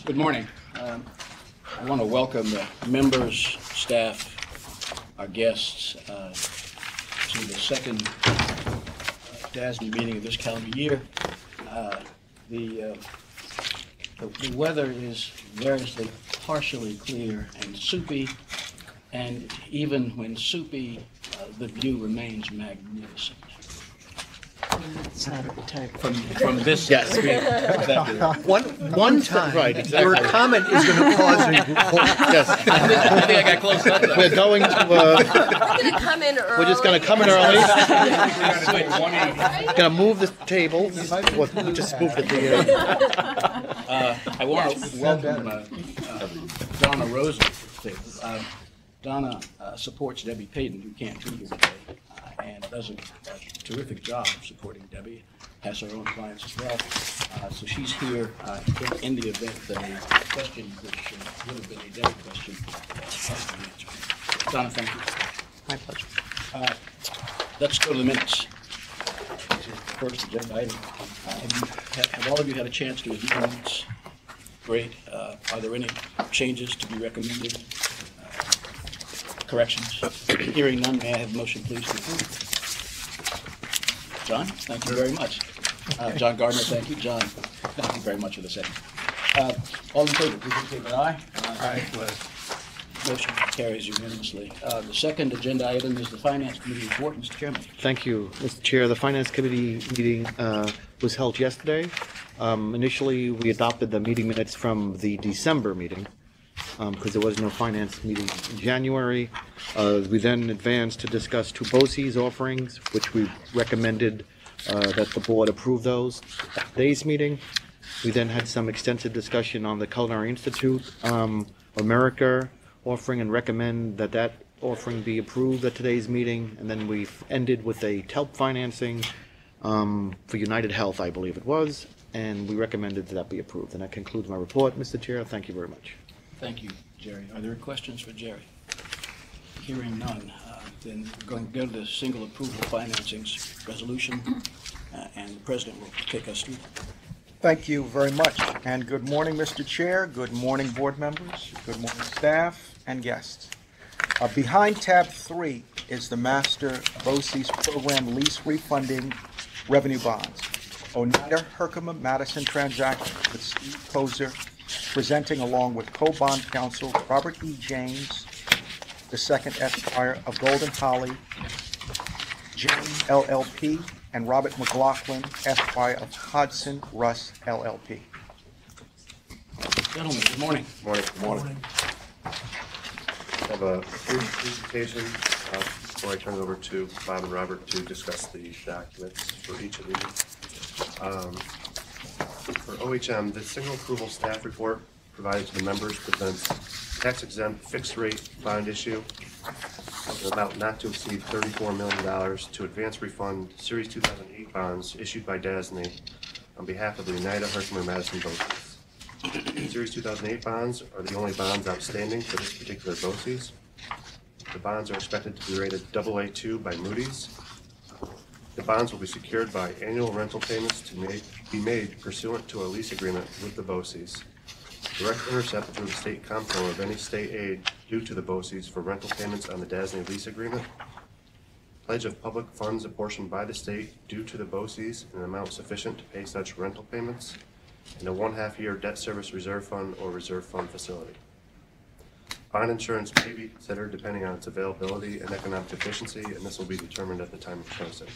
Good morning. I want to welcome the members, staff, our guests to the second DASNY meeting of this calendar year. The weather is variously partially clear and soupy, and even when soupy, the view remains magnificent. From this, yes. One time, right, exactly. your comment is going to cause a Yes. I think I got close to that. We're going to. We're going to come in early. We're just going to come in early. I Going to move the table. Well, just move it to I want to welcome Donna Rosen. Donna supports Debbie Payton, who can't be here today, and does a terrific job of supporting Debbie, has her own clients as well. So she's here in the event that a question, which would have been a Debbie question, has to be answered. Donna, thank you. My pleasure. Let's go to the minutes. This is the first agenda item. Have all of you had a chance to review the minutes? Great. Are there any changes to be recommended? Corrections? Hearing none, may I have a motion, please, to approve? John, thank you very much. John Gardner, thank you. John, thank you very much for the second. All in favor, please indicate by aye. Aye. Motion carries unanimously. The second agenda item is the Finance Committee report. Mr. Chairman. Thank you, Mr. Chair. The Finance Committee meeting was held yesterday. Initially, we adopted the meeting minutes from the December meeting because there was no finance meeting in January. We then advanced to discuss two BOCES offerings, which we recommended that the board approve those at today's meeting. We then had some extensive discussion on the Culinary Institute America offering and recommend that that offering be approved at today's meeting. And then we ended with a TELP financing for United Health, I believe it was, and we recommended that be approved. And that concludes my report, Mr. Chair. Thank you very much. Thank you, Jerry. Are there questions for Jerry? Hearing none, then we're going to go to the single approval financings resolution, and the President will take us through. Thank you very much, and good morning, Mr. Chair. Good morning, board members. Good morning, staff and guests. Behind tab 3 is the Master BOCES Program Lease Refunding Revenue Bonds. Oneida Herkimer Madison transaction with Steve Kozer presenting along with co-bond counsel Robert E. James, II Esquire of Golden Holly, James LLP, and Robert McLaughlin, Esquire of Hodson Russ LLP. Gentlemen, good morning. Good morning. I have a brief presentation before I turn it over to Bob and Robert to discuss the documents for each of these. For OHM, the single approval staff report provided to the members presents tax-exempt fixed-rate bond issue of an amount not to exceed $34 million to advance refund Series 2008 bonds issued by DASNY on behalf of the Oneida Herkimer Madison BOCES. Series 2008 bonds are the only bonds outstanding for this particular BOCES. The bonds are expected to be rated AA2 by Moody's. The bonds will be secured by annual rental payments to be made pursuant to a lease agreement with the BOCES. Direct intercept through the state comptroller of any state aid due to the BOCES for rental payments on the DASNY lease agreement. Pledge of public funds apportioned by the state due to the BOCES in an amount sufficient to pay such rental payments. And a 1/2-year debt service reserve fund or reserve fund facility. Bond insurance may be considered depending on its availability and economic efficiency, and this will be determined at the time of closing.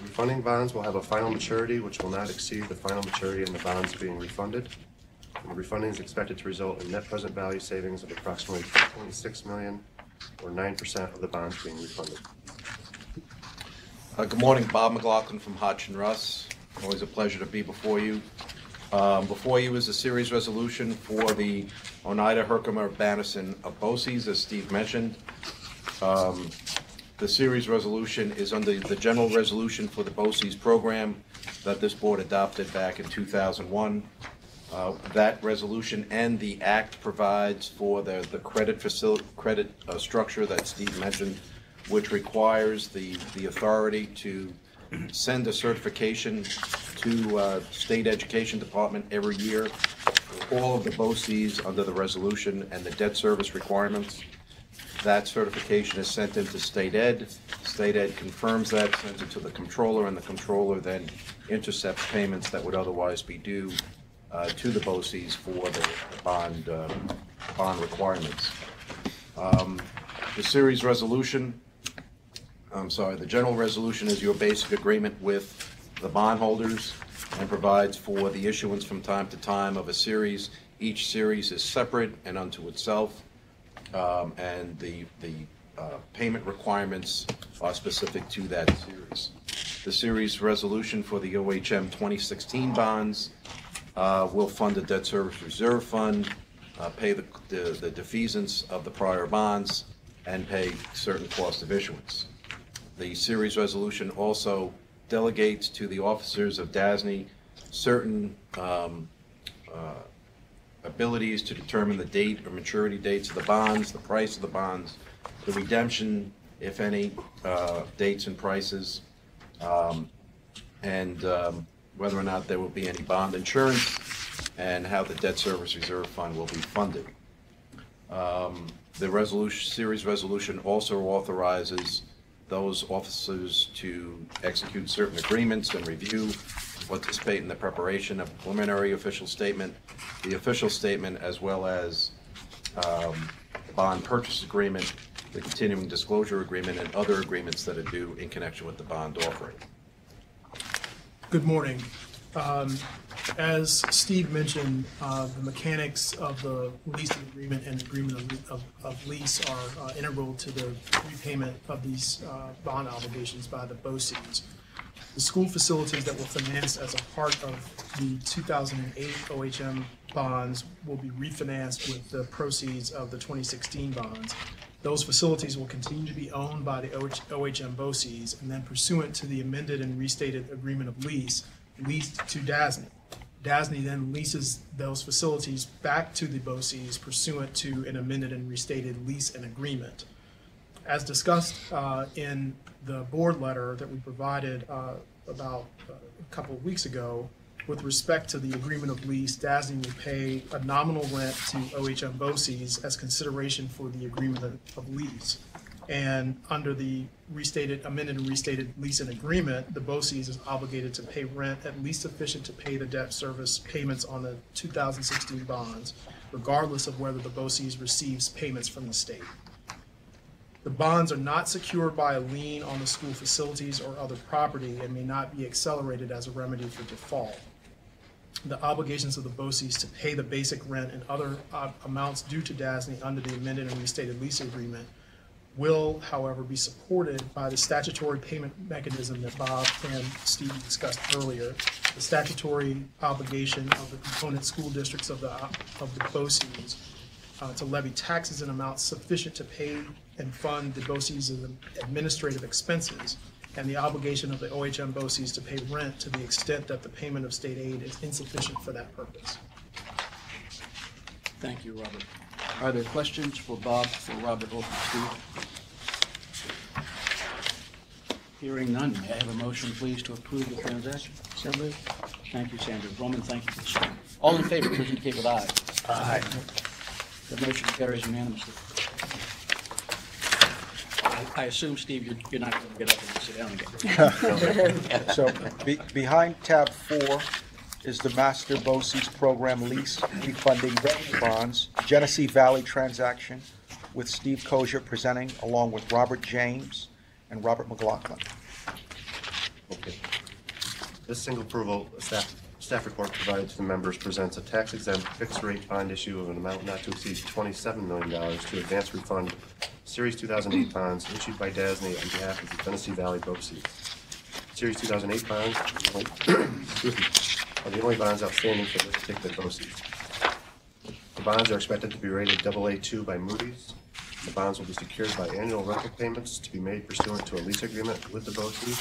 Refunding bonds will have a final maturity which will not exceed the final maturity in the bonds being refunded. And the refunding is expected to result in net present value savings of approximately $2.6 million or 9% of the bonds being refunded. Good morning, Bob McLaughlin from Hodson Russ. Always a pleasure to be before you. Before you is a series resolution for the Oneida Herkimer Madison BOCES, as Steve mentioned. The series resolution is under the general resolution for the BOCES program that this board adopted back in 2001. That resolution and the act provides for the credit structure that Steve mentioned, which requires the authority to send a certification to State Education Department every year all of the BOCES under the resolution and the debt service requirements. That certification is sent into State Ed. State Ed confirms that, sends it to the controller, and the controller then intercepts payments that would otherwise be due to the BOCES for the bond requirements. The series resolution, the general resolution is your basic agreement with the bondholders and provides for the issuance from time to time of a series. Each series is separate and unto itself, and the payment requirements are specific to that series. The series resolution for the OHM 2016 bonds will fund a debt service reserve fund, pay the defeasance of the prior bonds, and pay certain cost of issuance. The series resolution also delegates to the officers of DASNY certain abilities to determine the date or maturity dates of the bonds, the price of the bonds, the redemption, if any, dates and prices, and whether or not there will be any bond insurance, and how the debt service reserve fund will be funded. The series resolution also authorizes those officers to execute certain agreements and review, participate in the preparation of a preliminary official statement, the official statement, as well as the bond purchase agreement, the continuing disclosure agreement, and other agreements that are due in connection with the bond offering. Good morning. As Steve mentioned, the mechanics of the lease agreement and agreement of lease are integral to the repayment of these bond obligations by the BOCES. The school facilities that were financed as a part of the 2008 OHM bonds will be refinanced with the proceeds of the 2016 bonds. Those facilities will continue to be owned by the OHM BOCES, and then pursuant to the amended and restated agreement of lease, leased to DASNY. DASNY then leases those facilities back to the BOCES pursuant to an amended and restated lease and agreement. As discussed in the board letter that we provided about a couple of weeks ago, with respect to the agreement of lease, DASNY will pay a nominal rent to OHM BOCES as consideration for the agreement of lease. And under the amended and restated lease and agreement, the BOCES is obligated to pay rent at least sufficient to pay the debt service payments on the 2016 bonds, regardless of whether the BOCES receives payments from the state. The bonds are not secured by a lien on the school facilities or other property and may not be accelerated as a remedy for default. The obligations of the BOCES to pay the basic rent and other amounts due to DASNY under the amended and restated lease agreement will, however, be supported by the statutory payment mechanism that Bob and Steve discussed earlier. The statutory obligation of the component school districts of the BOCES to levy taxes in amounts sufficient to pay and fund the BOCES' administrative expenses, and the obligation of the OHM BOCES to pay rent to the extent that the payment of state aid is insufficient for that purpose. Thank you, Robert. Are there questions for Bob, for Robert, or for Steve? Hearing none, may I have a motion, please, to approve the transaction? So moved. Thank you, Sandra. Roman, thank you for the second. All in favor, please indicate with aye. Aye. The motion carries unanimously. I assume, Steve, you're not going to get up and sit down again. So behind tab 4 is the Master BOCES Program Lease Refunding Revenue Bonds, Genesee Valley transaction with Steve Kozier presenting, along with Robert James and Robert McLaughlin. Okay. This single approval staff report provided to the members presents a tax-exempt fixed-rate bond issue of an amount not to exceed $27 million to advance refund Series 2008 bonds issued by DASNY on behalf of the Genesee Valley BOCES. Series 2008 bonds are the only bonds outstanding for this particular BOCES. The bonds are expected to be rated AA2 by Moody's. The bonds will be secured by annual rental payments to be made pursuant to a lease agreement with the BOCES.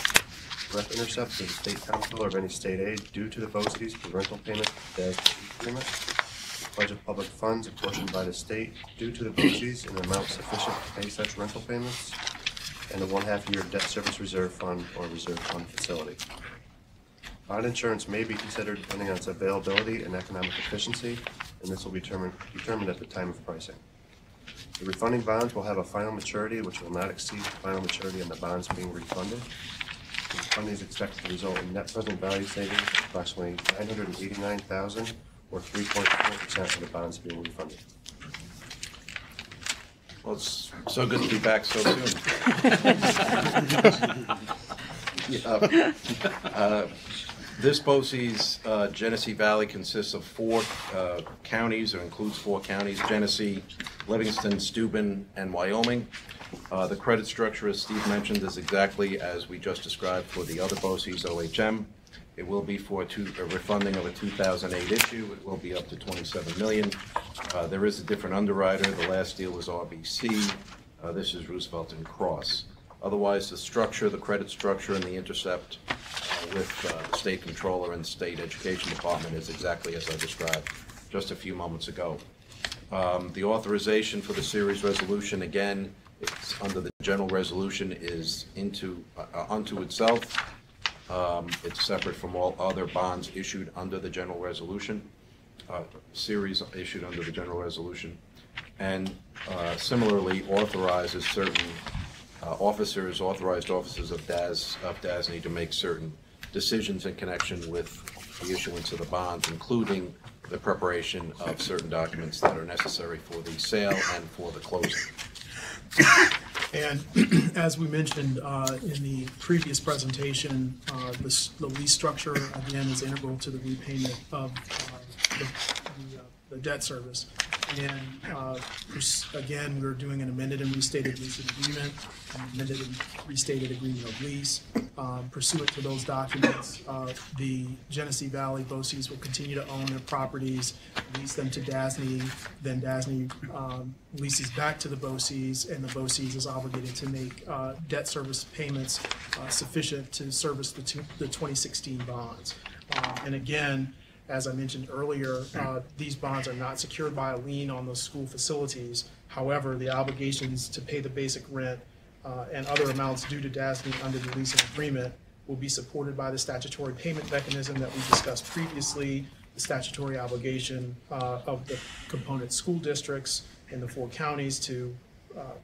Direct intercept to the state comptroller of any state aid due to the BOCES for rental payments to the DASNY agreement. The pledge of public funds apportioned by the state due to the BOCES in an amount sufficient to pay such rental payments, and a 1/2 year debt service reserve fund or reserve fund facility. Bond insurance may be considered depending on its availability and economic efficiency, and this will be determined at the time of pricing. The refunding bonds will have a final maturity which will not exceed the final maturity on the bonds being refunded. The refunding is expected to result in net present value savings of approximately $989,000 or 3.4% of the bonds being refunded. Well, it's so good to be back so soon. This BOCES, Genesee Valley, consists of 4 counties, or includes 4 counties: Genesee, Livingston, Steuben, and Wyoming. The credit structure, as Steve mentioned, is exactly as we just described for the other BOCES OHM. It will be for a refunding of a 2008 issue. It will be up to $27 million. There is a different underwriter. The last deal was RBC. This is Roosevelt and Cross. Otherwise, the structure, the credit structure, and the intercept with the state controller and state education department is exactly as I described just a few moments ago. The authorization for the series resolution, again, it's under the general resolution, is unto itself. It's separate from all other bonds issued under the general resolution, series issued under the general resolution, and similarly authorizes certain authorized officers of DASNY to make certain decisions in connection with the issuance of the bonds, including the preparation of certain documents that are necessary for the sale and for the closing. And as we mentioned in the previous presentation, the lease structure, again, is integral to the repayment of the debt service. And again, we're doing an amended and restated lease agreement, an amended and restated agreement of lease. Pursuant to those documents, the Genesee Valley BOCES will continue to own their properties, lease them to DASNY, then DASNY leases back to the BOCES, and the BOCES is obligated to make debt service payments sufficient to service the 2016 bonds. And again, as I mentioned earlier, these bonds are not secured by a lien on those school facilities. However, the obligations to pay the basic rent and other amounts due to DASNY under the leasing agreement will be supported by the statutory payment mechanism that we discussed previously, the statutory obligation of the component school districts in the 4 counties to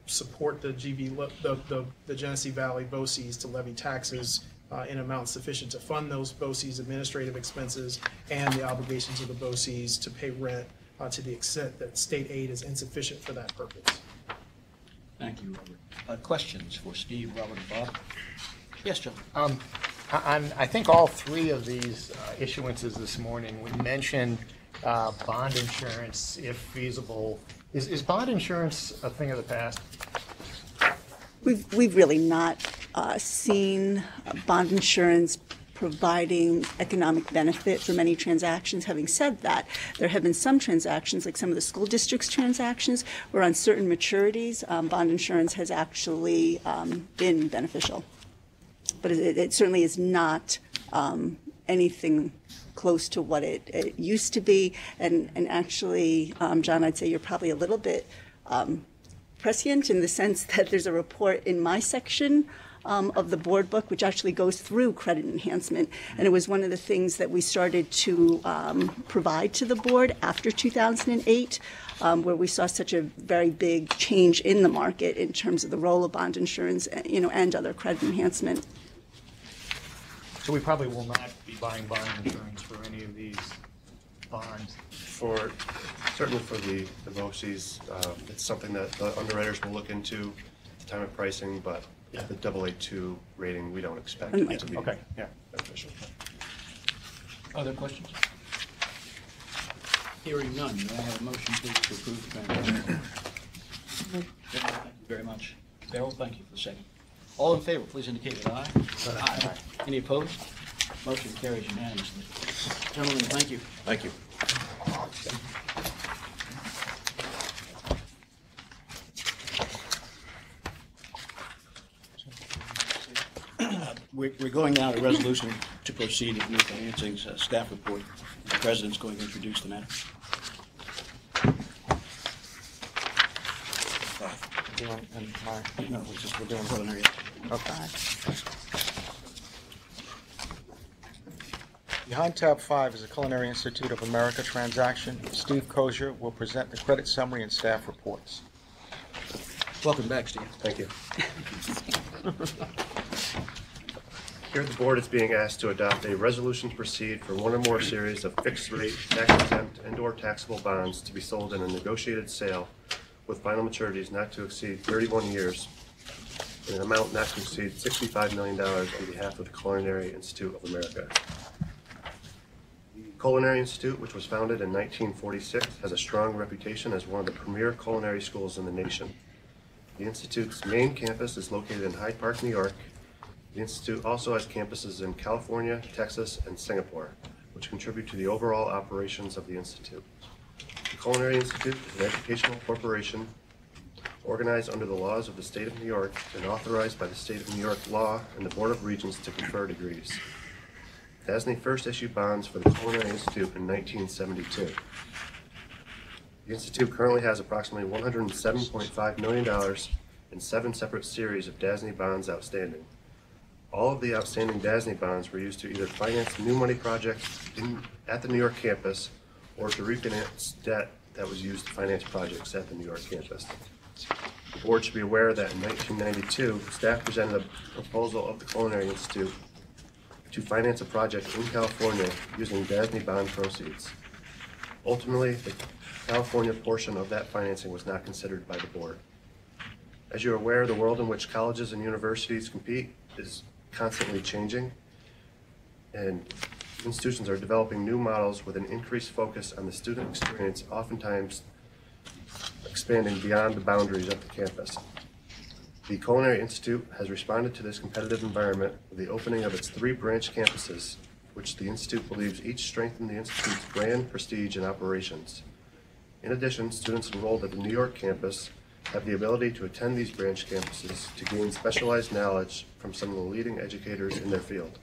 support the Genesee Valley BOCES to levy taxes in amounts sufficient to fund those BOCES administrative expenses, and the obligations of the BOCES to pay rent to the extent that state aid is insufficient for that purpose. Thank you, Robert. Questions for Steve, Robert, and Bob? Yes, John. I think all 3 of these issuances this morning, we mentioned bond insurance, if feasible. Is bond insurance a thing of the past? We've really not seen bond insurance providing economic benefit for many transactions. Having said that, there have been some transactions, like some of the school districts transactions, where on certain maturities, bond insurance has actually been beneficial. But it certainly is not anything close to what it used to be. And actually, John, I'd say you're probably a little bit prescient in the sense that there's a report in my section of the board book which actually goes through credit enhancement, and it was one of the things that we started to provide to the board after 2008, where we saw such a very big change in the market in terms of the role of bond insurance, and other credit enhancement. So we probably will not be buying bond insurance for any of these bonds. Certainly for the BOCES, it's something that the underwriters will look into at the time of pricing, but the AA2 rating, we don't expect it to be beneficial. Other questions? Hearing none, may I have a motion please to approve the transaction? Thank you very much. Beryl, thank you for the second. All in favor, please indicate with aye. Aye. Any opposed? Motion carries unanimously. Gentlemen, thank you. Thank you. We're going now to resolution to proceed with new financings, staff report. The President's going to introduce the matter. No, we're doing preliminary. Okay. Behind tab 5 is the Culinary Institute of America transaction. Steve Kozier will present the credit summary and staff reports. Welcome back, Steve. Thank you. Here, the board is being asked to adopt a resolution to proceed for one or more series of fixed-rate, tax-exempt, and/or taxable bonds to be sold in a negotiated sale with final maturities not to exceed 31 years in an amount not to exceed $65 million on behalf of the Culinary Institute of America. The Culinary Institute, which was founded in 1946, has a strong reputation as one of the premier culinary schools in the nation. The Institute's main campus is located in Hyde Park, New York. The Institute also has campuses in California, Texas, and Singapore, which contribute to the overall operations of the Institute. The Culinary Institute is an educational corporation organized under the laws of the State of New York and authorized by the State of New York law and the Board of Regents to confer degrees. DASNY first issued bonds for the Culinary Institute in 1972. The Institute currently has approximately $107.5 million in 7 separate series of DASNY bonds outstanding. All of the outstanding DASNY bonds were used to either finance new money projects at the New York campus or to refinance debt that was used to finance projects at the New York campus. The board should be aware that in 1992, staff presented a proposal of the Culinary Institute to finance a project in California using DASNY bond proceeds. Ultimately, the California portion of that financing was not considered by the board. As you're aware, the world in which colleges and universities compete is constantly changing, and institutions are developing new models with an increased focus on the student experience, oftentimes expanding beyond the boundaries of the campus. The Culinary Institute has responded to this competitive environment with the opening of its 3 branch campuses, which the Institute believes each strengthen the Institute's brand, prestige, and operations. In addition, students enrolled at the New York campus have the ability to attend these branch campuses to gain specialized knowledge from some of the leading educators in their field.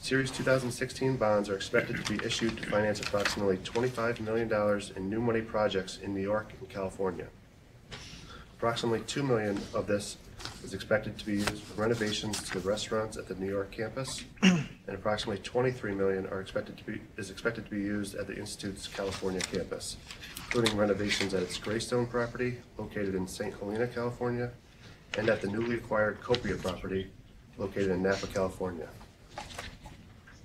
Series 2016 bonds are expected to be issued to finance approximately $25 million in new money projects in New York and California. Approximately $2 million of this is expected to be used for renovations to the restaurants at the New York campus, and approximately $23 million is expected to be used at the Institute's California campus, including renovations at its Greystone property, located in St. Helena, California, and at the newly acquired Copia property, located in Napa, California.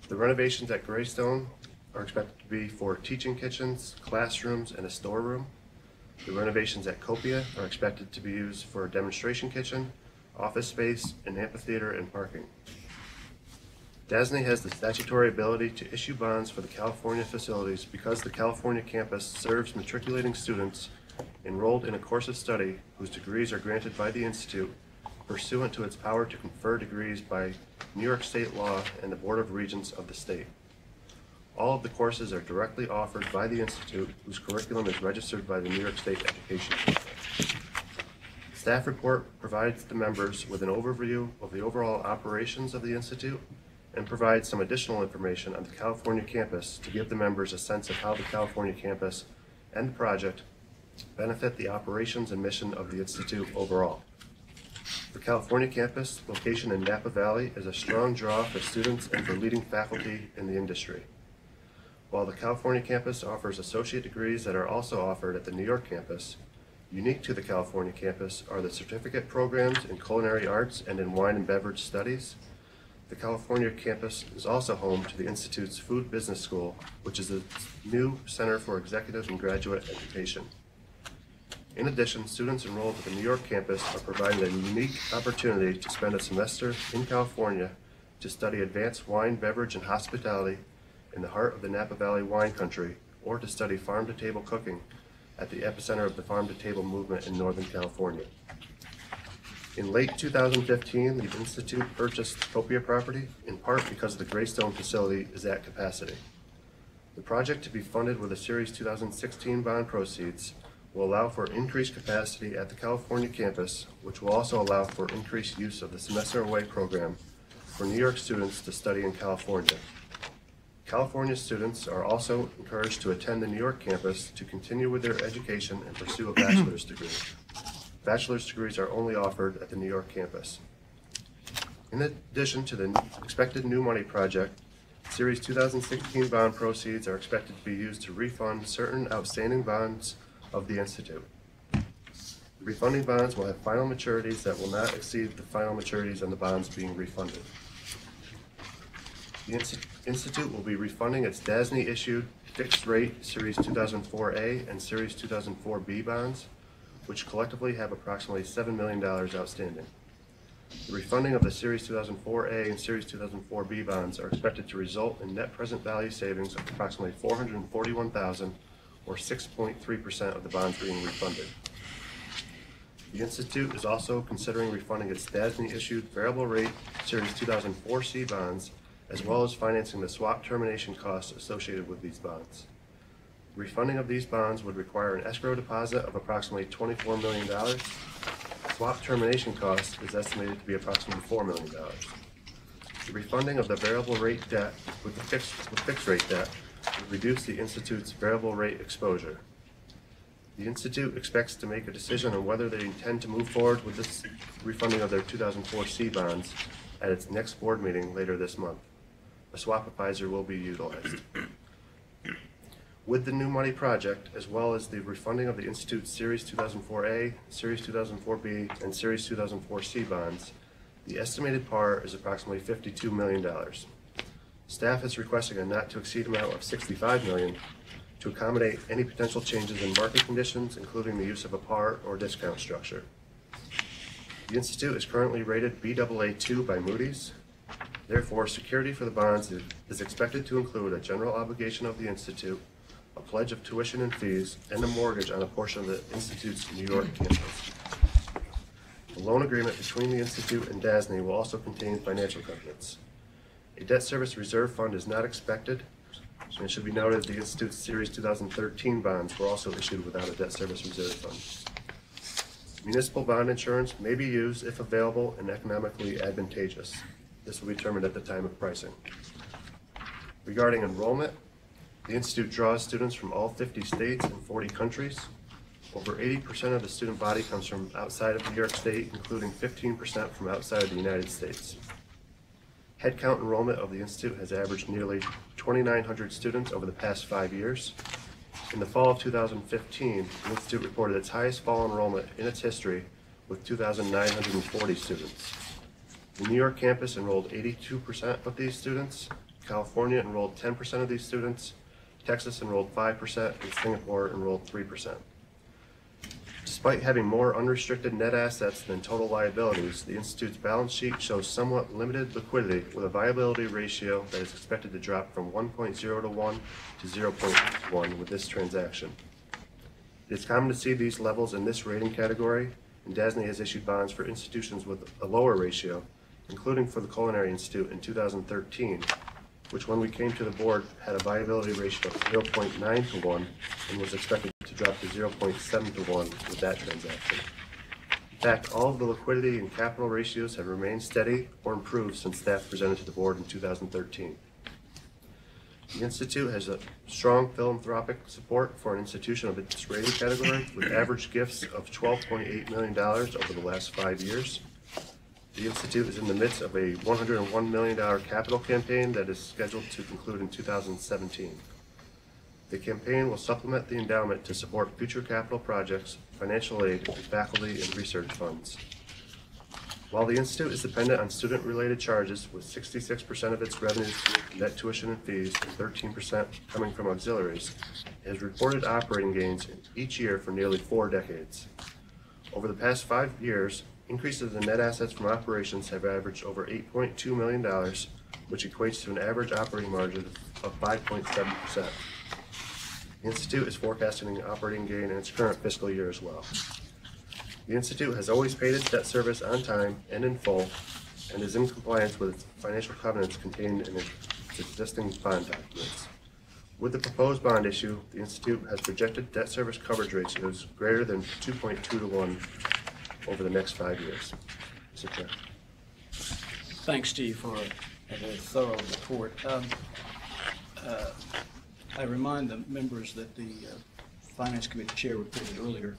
The renovations at Greystone are expected to be for teaching kitchens, classrooms, and a storeroom. The renovations at Copia are expected to be used for a demonstration kitchen, office space, an amphitheater, and parking. DASNY has the statutory ability to issue bonds for the California facilities because the California campus serves matriculating students enrolled in a course of study whose degrees are granted by the Institute pursuant to its power to confer degrees by New York State law and the Board of Regents of the state. All of the courses are directly offered by the Institute, whose curriculum is registered by the New York State Education Commission. The staff report provides the members with an overview of the overall operations of the Institute and provides some additional information on the California campus to give the members a sense of how the California campus and the project benefit the operations and mission of the Institute overall. The California campus, location in Napa Valley, is a strong draw for students and for leading faculty in the industry. While the California campus offers associate degrees that are also offered at the New York campus, unique to the California campus are the certificate programs in culinary arts and in wine and beverage studies. The California campus is also home to the Institute's Food Business School, which is a new center for executive and graduate education. In addition, students enrolled at the New York campus are provided a unique opportunity to spend a semester in California to study advanced wine, beverage, and hospitality in the heart of the Napa Valley wine country, or to study farm-to-table cooking at the epicenter of the farm-to-table movement in Northern California. In late 2015, the Institute purchased the Copia property, in part because the Greystone facility is at capacity. The project, to be funded with the Series 2016 bond proceeds, will allow for increased capacity at the California campus, which will also allow for increased use of the semester away program for New York students to study in California. California students are also encouraged to attend the New York campus to continue with their education and pursue a bachelor's degree. Bachelor's degrees are only offered at the New York campus. In addition to the expected new money project, Series 2016 bond proceeds are expected to be used to refund certain outstanding bonds of the Institute. The refunding bonds will have final maturities that will not exceed the final maturities on the bonds being refunded. The Institute will be refunding its DASNY-issued fixed-rate Series 2004A and Series 2004B bonds, which collectively have approximately $7 million outstanding. The refunding of the Series 2004A and Series 2004B bonds are expected to result in net present value savings of approximately $441,000, or 6.3% of the bonds being refunded. The Institute is also considering refunding its DASNY-issued variable rate Series 2004C bonds, as well as financing the swap termination costs associated with these bonds. Refunding of these bonds would require an escrow deposit of approximately $24 million. Swap termination cost is estimated to be approximately $4 million. The refunding of the variable rate debt with fixed rate debt would reduce the Institute's variable rate exposure. The Institute expects to make a decision on whether they intend to move forward with this refunding of their 2004C bonds at its next board meeting later this month. A swap advisor will be utilized. With the new money project, as well as the refunding of the Institute's Series 2004A, Series 2004B, and Series 2004C bonds, the estimated par is approximately $52 million. Staff is requesting a not-to-exceed amount of $65 million to accommodate any potential changes in market conditions, including the use of a par or discount structure. The Institute is currently rated Baa2 by Moody's. Therefore, security for the bonds is expected to include a general obligation of the Institute, a pledge of tuition and fees, and a mortgage on a portion of the Institute's New York campus. The loan agreement between the Institute and DASNY will also contain financial covenants. A debt service reserve fund is not expected, and it should be noted the Institute's Series 2013 bonds were also issued without a debt service reserve fund. Municipal bond insurance may be used if available and economically advantageous. This will be determined at the time of pricing. Regarding enrollment, the Institute draws students from all 50 states and 40 countries. Over 80% of the student body comes from outside of New York State, including 15% from outside of the United States. Headcount enrollment of the Institute has averaged nearly 2,900 students over the past 5 years. In the fall of 2015, the Institute reported its highest fall enrollment in its history with 2,940 students. The New York campus enrolled 82% of these students, California enrolled 10% of these students, Texas enrolled 5%, and Singapore enrolled 3%. Despite having more unrestricted net assets than total liabilities, the Institute's balance sheet shows somewhat limited liquidity with a viability ratio that is expected to drop from 1.0 to 1 to 0.1 with this transaction. It is common to see these levels in this rating category, and DASNY has issued bonds for institutions with a lower ratio, including for the Culinary Institute in 2013, which when we came to the board had a viability ratio of 0.9 to 1 and was expected to drop to 0.7 to 1 with that transaction. In fact, all of the liquidity and capital ratios have remained steady or improved since staff presented to the board in 2013. The Institute has a strong philanthropic support for an institution of its rating category, with average gifts of $12.8 million over the last 5 years. The Institute is in the midst of a $101 million capital campaign that is scheduled to conclude in 2017. The campaign will supplement the endowment to support future capital projects, financial aid, and faculty and research funds. While the Institute is dependent on student-related charges, with 66% of its revenues from net tuition and fees and 13% coming from auxiliaries, it has reported operating gains each year for nearly 4 decades. Over the past 5 years, increases in net assets from operations have averaged over $8.2 million, which equates to an average operating margin of 5.7%. The Institute is forecasting an operating gain in its current fiscal year as well. The Institute has always paid its debt service on time and in full, and is in compliance with its financial covenants contained in its existing bond documents. With the proposed bond issue, the Institute has projected debt service coverage ratios greater than 2.2 to 1 over the next 5 years. Mr. Chair. Thanks, Steve, for a very thorough report. I remind the members that the Finance Committee Chair reported earlier,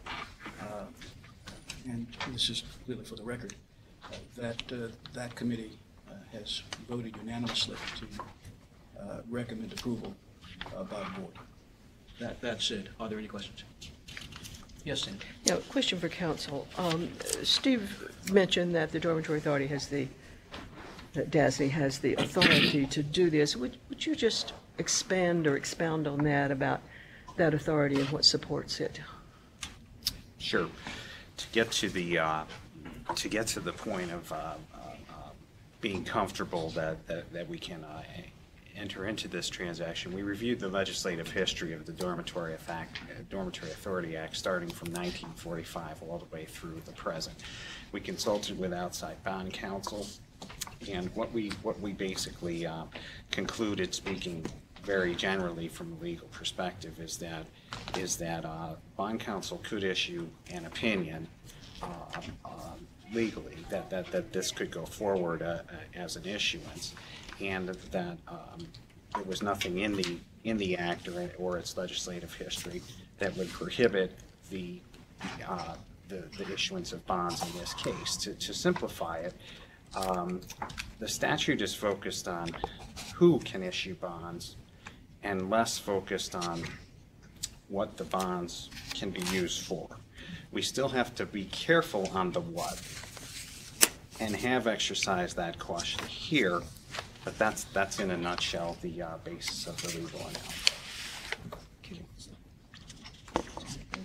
and this is really for the record, that that committee has voted unanimously to recommend approval by the board. That said, are there any questions? Yes, Sandy. Yeah, question for council. Steve mentioned that the Dormitory Authority that DASNY has the authority to do this. Would you just expand or expound on that, about that authority and what supports it? Sure. To get to the point of being comfortable that we can enter into this transaction, we reviewed the legislative history of the Dormitory Authority Act starting from 1945 all the way through the present. We consulted with outside bond counsel, and what we basically concluded, speaking very generally from a legal perspective, is that bond counsel could issue an opinion legally that this could go forward as an issuance, and that there was nothing in the act or its legislative history that would prohibit the issuance of bonds in this case. To simplify it, the statute is focused on who can issue bonds and less focused on what the bonds can be used for. We still have to be careful on the what, and have exercised that caution here, but that's in a nutshell the basis of the legal analysis.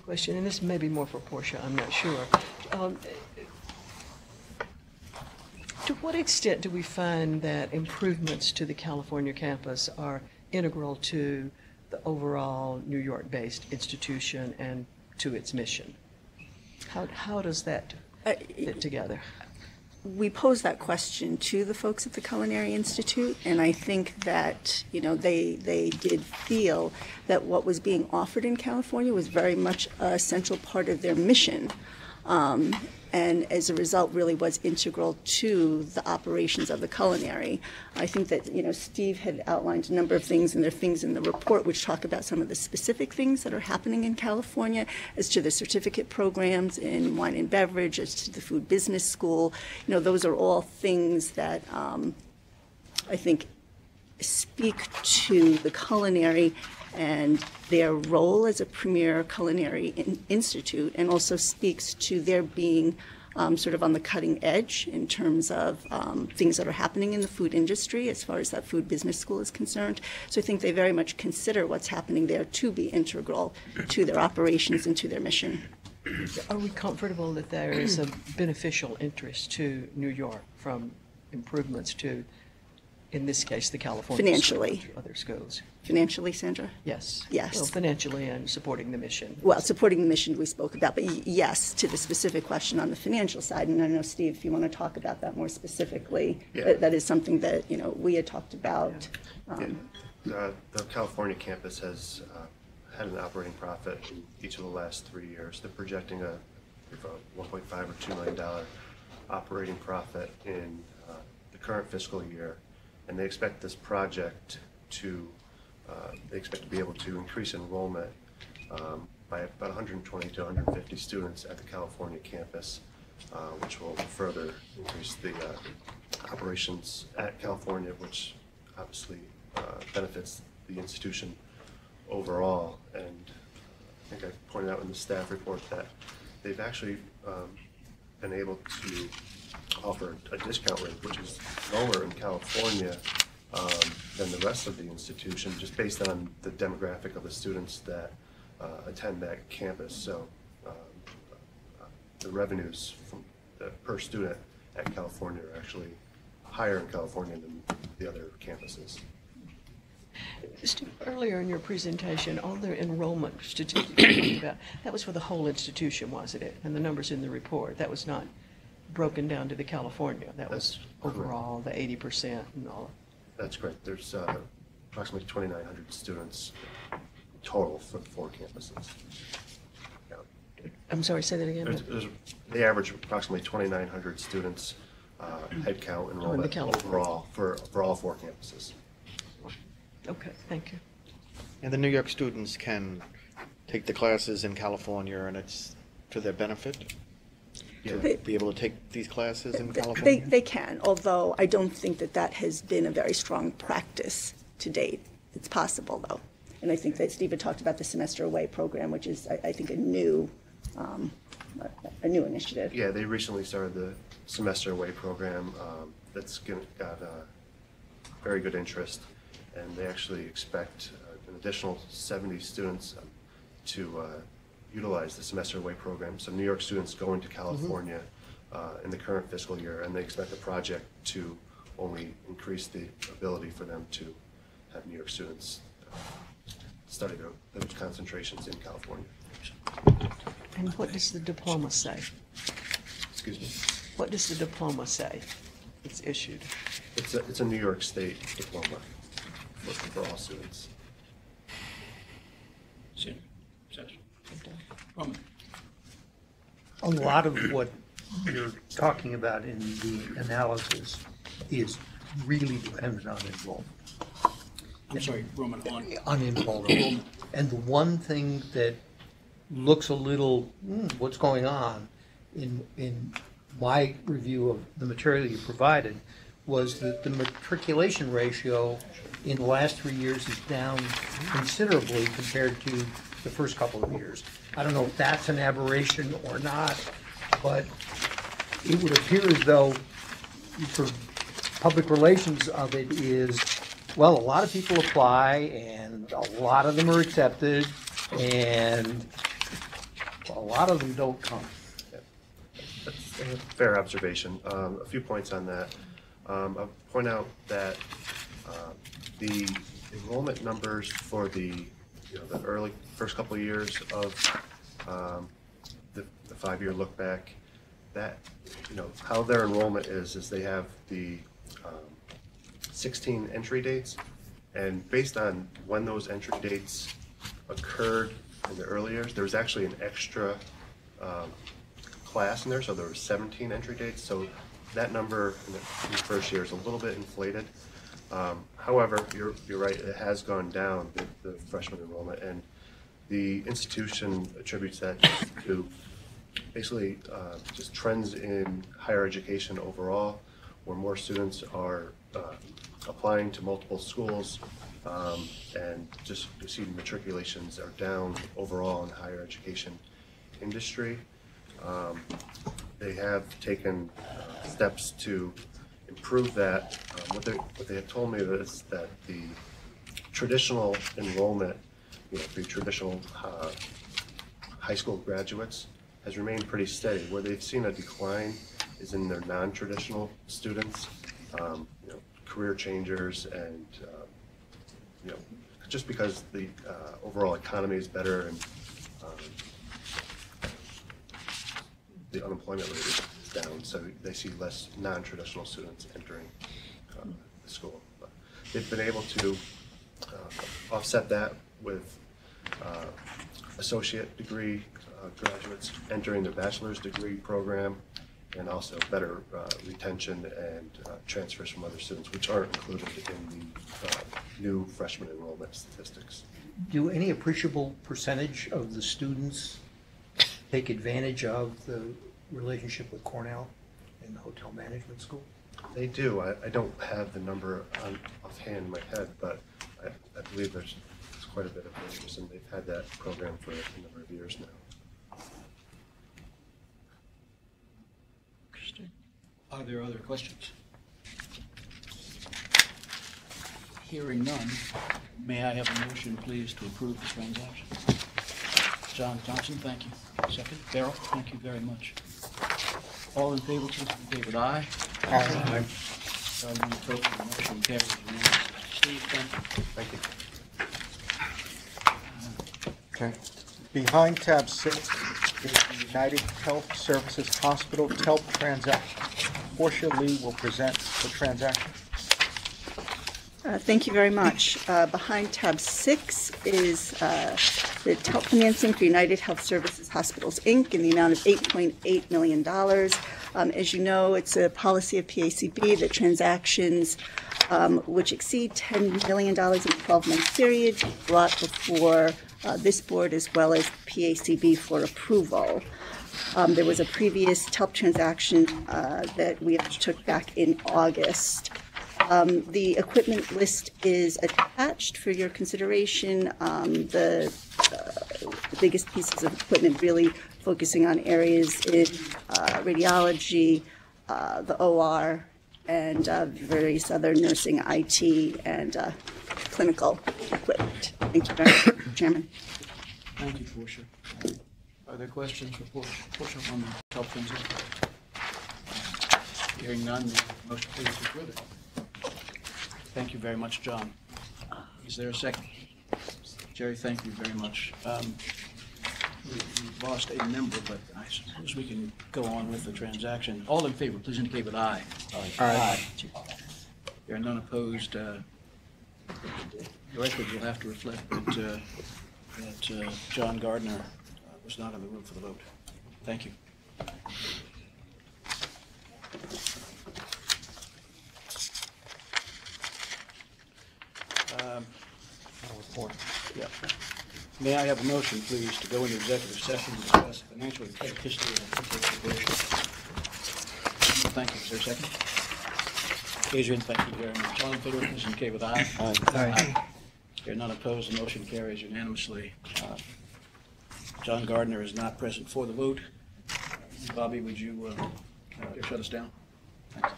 Question, and this may be more for Portia, I'm not sure. To what extent do we find that improvements to the California campus are integral to the overall New York-based institution and to its mission? How does that fit together? We posed that question to the folks at the Culinary Institute, and I think that, they did feel that what was being offered in California was very much a central part of their mission. And as a result really was integral to the operations of the culinary. I think that, Steve had outlined a number of things, and there are things in the report which talk about some of the specific things that are happening in California as to the certificate programs in wine and beverage, as to the food business school. Those are all things that I think speak to the culinary and their role as a premier culinary institute, and also speaks to their being sort of on the cutting edge in terms of things that are happening in the food industry as far as that food business school is concerned. So I think they very much consider what's happening there to be integral to their operations and to their mission. Are we comfortable that there is a beneficial interest to New York from improvements to, in this case, the California Financially. School, to other schools? Financially, Sandra? Yes. Yes. Well, financially and supporting the mission. Well, supporting the mission we spoke about, but yes, to the specific question on the financial side, and I know, Steve, if you want to talk about that more specifically, Yeah. that is something that, we had talked about. The California campus has had an operating profit in each of the last 3 years. They're projecting a $1.5 or $2 million operating profit in the current fiscal year, and they expect this project to be able to increase enrollment by about 120 to 150 students at the California campus, which will further increase the operations at California, which obviously benefits the institution overall. And I think I pointed out in the staff report that they've actually been able to offer a discount rate, which is lower in California than the rest of the institution, just based on the demographic of the students that attend that campus. So the revenues per student at California are actually higher in California than the other campuses. Steve, earlier in your presentation, all the enrollment statistics you talked about, that was for the whole institution, wasn't it? And the numbers in the report, that was not broken down to the California. That was overall the 80% and all. That's correct. There's approximately 2,900 students total for the 4 campuses. Yeah. I'm sorry, say that again. They average approximately 2,900 students head count enrollment overall for all 4 campuses. Okay, thank you. And the New York students can take the classes in California, and it's to their benefit to be able to take these classes in California? They can, although I don't think that has been a very strong practice to date. It's possible, though. And I think that Steve had talked about the semester away program, which is, I think, a new initiative. Yeah, they recently started the semester away program that's got very good interest, and they actually expect an additional 70 students to utilize the semester away program. So New York students going to California in the current fiscal year, and they expect the project to only increase the ability for them to have New York students study those concentrations in California. And what does the diploma say? Excuse me? What does the diploma say? It's issued. It's a New York State diploma for all students. Roman. A lot of what you're talking about in the analysis is really dependent on enrollment. I'm sorry, Roman, On enrollment. And the one thing that looks a little, what's going on in my review of the material you provided was that the matriculation ratio in the last 3 years is down considerably compared to the first couple of years. I don't know if that's an aberration or not, but it would appear as though for public relations of it is, well, a lot of people apply and a lot of them are accepted and a lot of them don't come. That's a fair observation. A few points on that. I'll point out that the enrollment numbers for the early first couple of years of the 5-year look back, that how their enrollment is they have the 16 entry dates, and based on when those entry dates occurred in the early years, there was actually an extra class in there, so there were 17 entry dates. So that number in the first year is a little bit inflated. However, you're right, it has gone down, the freshman enrollment, and the institution attributes that to basically just trends in higher education overall, where more students are applying to multiple schools, and just you see matriculations are down overall in the higher education industry. They have taken steps to improve that. What they have told me is that the traditional enrollment, for traditional high school graduates, has remained pretty steady. Where they've seen a decline is in their non-traditional students, career changers, and just because the overall economy is better and the unemployment rate is down, so they see less non-traditional students entering the school. But they've been able to offset that with associate degree graduates entering the bachelor's degree program, and also better retention and transfers from other students, which aren't included in the new freshman enrollment statistics. Do any appreciable percentage of the students take advantage of the relationship with Cornell in the hotel management school? They do. I don't have the number offhand in my head, but I believe there's quite a bit of interest, and they've had that program for a number of years now. Are there other questions? Hearing none, may I have a motion, please, to approve the transaction? John Johnson, thank you. Second, Farrell, thank you very much. All in favor, please indicate with aye. Aye. Charlie, opposed, the motion carries unanimously. Steve, thank you. Thank you. Okay. Behind tab 6 is the United Health Services Hospital TELP transaction. Portia Lee will present the transaction. Thank you very much. Behind tab 6 is the TELP financing for United Health Services Hospitals, Inc. in the amount of $8.8 million. As you know, it's a policy of PACB that transactions which exceed $10 million in a 12-month period be brought before this board as well as PACB for approval. There was a previous TELP transaction that we took back in August. The equipment list is attached for your consideration. The biggest pieces of equipment really focusing on areas in radiology, the OR, and various other nursing, IT, and clinical equipment. Thank you very much, Chairman. Thank you, Portia. Are there questions for Portia on the health transition? Hearing none, the motion please is with it. Thank you very much, John. Is there a second? Jerry, thank you very much. We've lost a member, but I suppose we can go on with the transaction. All in favor, please indicate with aye. Aye. There are none opposed. The record will have to reflect that John Gardner was not in the room for the vote. Thank you. Yeah. May I have a motion, please, to go into executive session and discuss the financial and credit history of the corporation? Thank you. Is there a second? Adrian, thank you very much. All in favor, please indicate with aye. Aye. There are none opposed. The motion carries unanimously. John Gardner is not present for the vote. Bobby, would you shut us down? Thanks.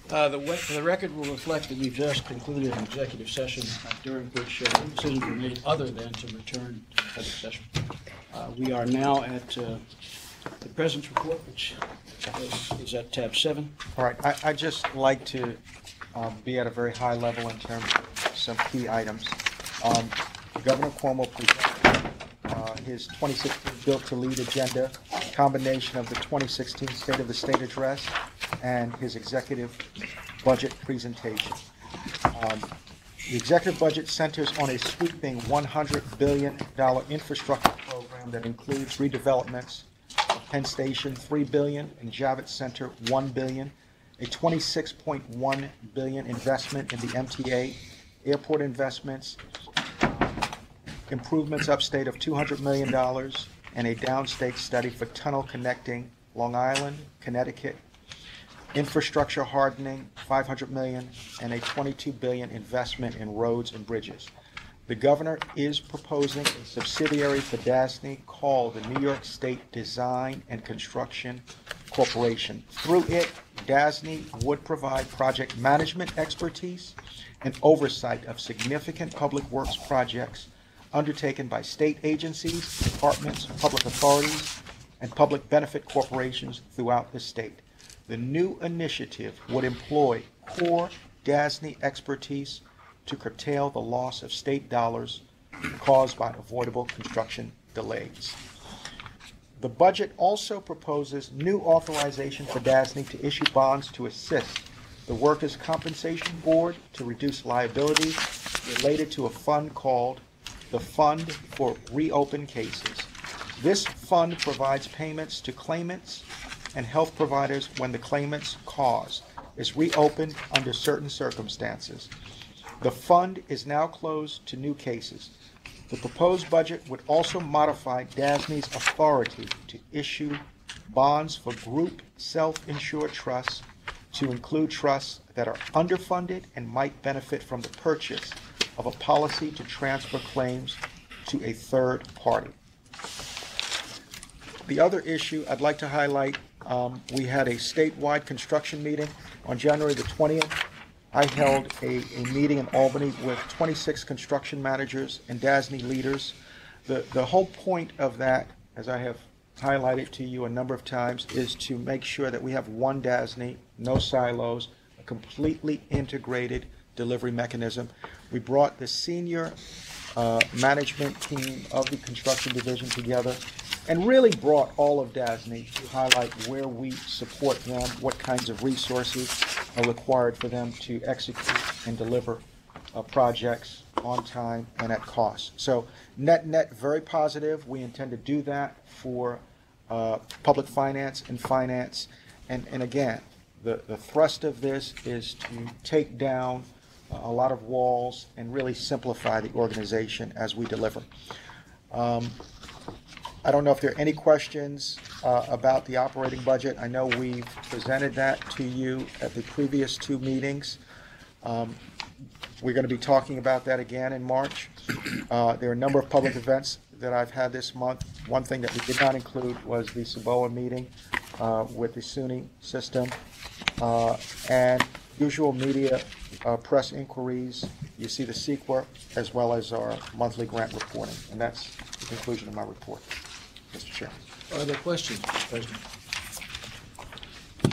The record will reflect that we've just concluded an executive session during which no decisions were made other than to return to the public session. We are now at the President's report, which is at tab 7. All right, I'd just like to be at a very high level in terms of some key items. Governor Cuomo presented his 2016 Built to Lead agenda, combination of the 2016 State of the State address and his executive budget presentation. The executive budget centers on a sweeping $100 billion infrastructure program that includes redevelopments of Penn Station, $3 billion, and Javits Center, $1 billion, a $26.1 billion investment in the MTA, airport investments, improvements upstate of $200 million, and a downstate study for tunnel connecting Long Island, Connecticut, infrastructure hardening, $500 million, and a $22 billion investment in roads and bridges. The governor is proposing a subsidiary for DASNY called the New York State Design and Construction Corporation. Through it, DASNY would provide project management expertise and oversight of significant public works projects undertaken by state agencies, departments, public authorities, and public benefit corporations throughout the state. The new initiative would employ core DASNY expertise to curtail the loss of state dollars caused by avoidable construction delays. The budget also proposes new authorization for DASNY to issue bonds to assist the Workers' Compensation Board to reduce liabilities related to a fund called the Fund for Reopened Cases. This fund provides payments to claimants and health providers when the claimant's cause is reopened under certain circumstances. The fund is now closed to new cases. The proposed budget would also modify DASNY's authority to issue bonds for group self-insured trusts to include trusts that are underfunded and might benefit from the purchase of a policy to transfer claims to a third party. The other issue I'd like to highlight, we had a statewide construction meeting on January the 20th. I held a meeting in Albany with 26 construction managers and DASNY leaders. The whole point of that, as I have highlighted to you a number of times, is to make sure that we have one DASNY, no silos, a completely integrated delivery mechanism. We brought the senior management team of the construction division together and really brought all of DASNY to highlight where we support them, what kinds of resources are required for them to execute and deliver projects on time and at cost. So net, very positive. We intend to do that for public finance and finance. And again, the thrust of this is to take down a lot of walls and really simplify the organization as we deliver. I don't know if there are any questions about the operating budget. I know we've presented that to you at the previous two meetings. We're going to be talking about that again in March. There are a number of public events that I've had this month. One thing that we did not include was the Saboa meeting with the SUNY system, and usual media press inquiries. You see the CEQA as well as our monthly grant reporting, and that's the conclusion of my report, Mr. Chairman. Are there questions, Mr. President?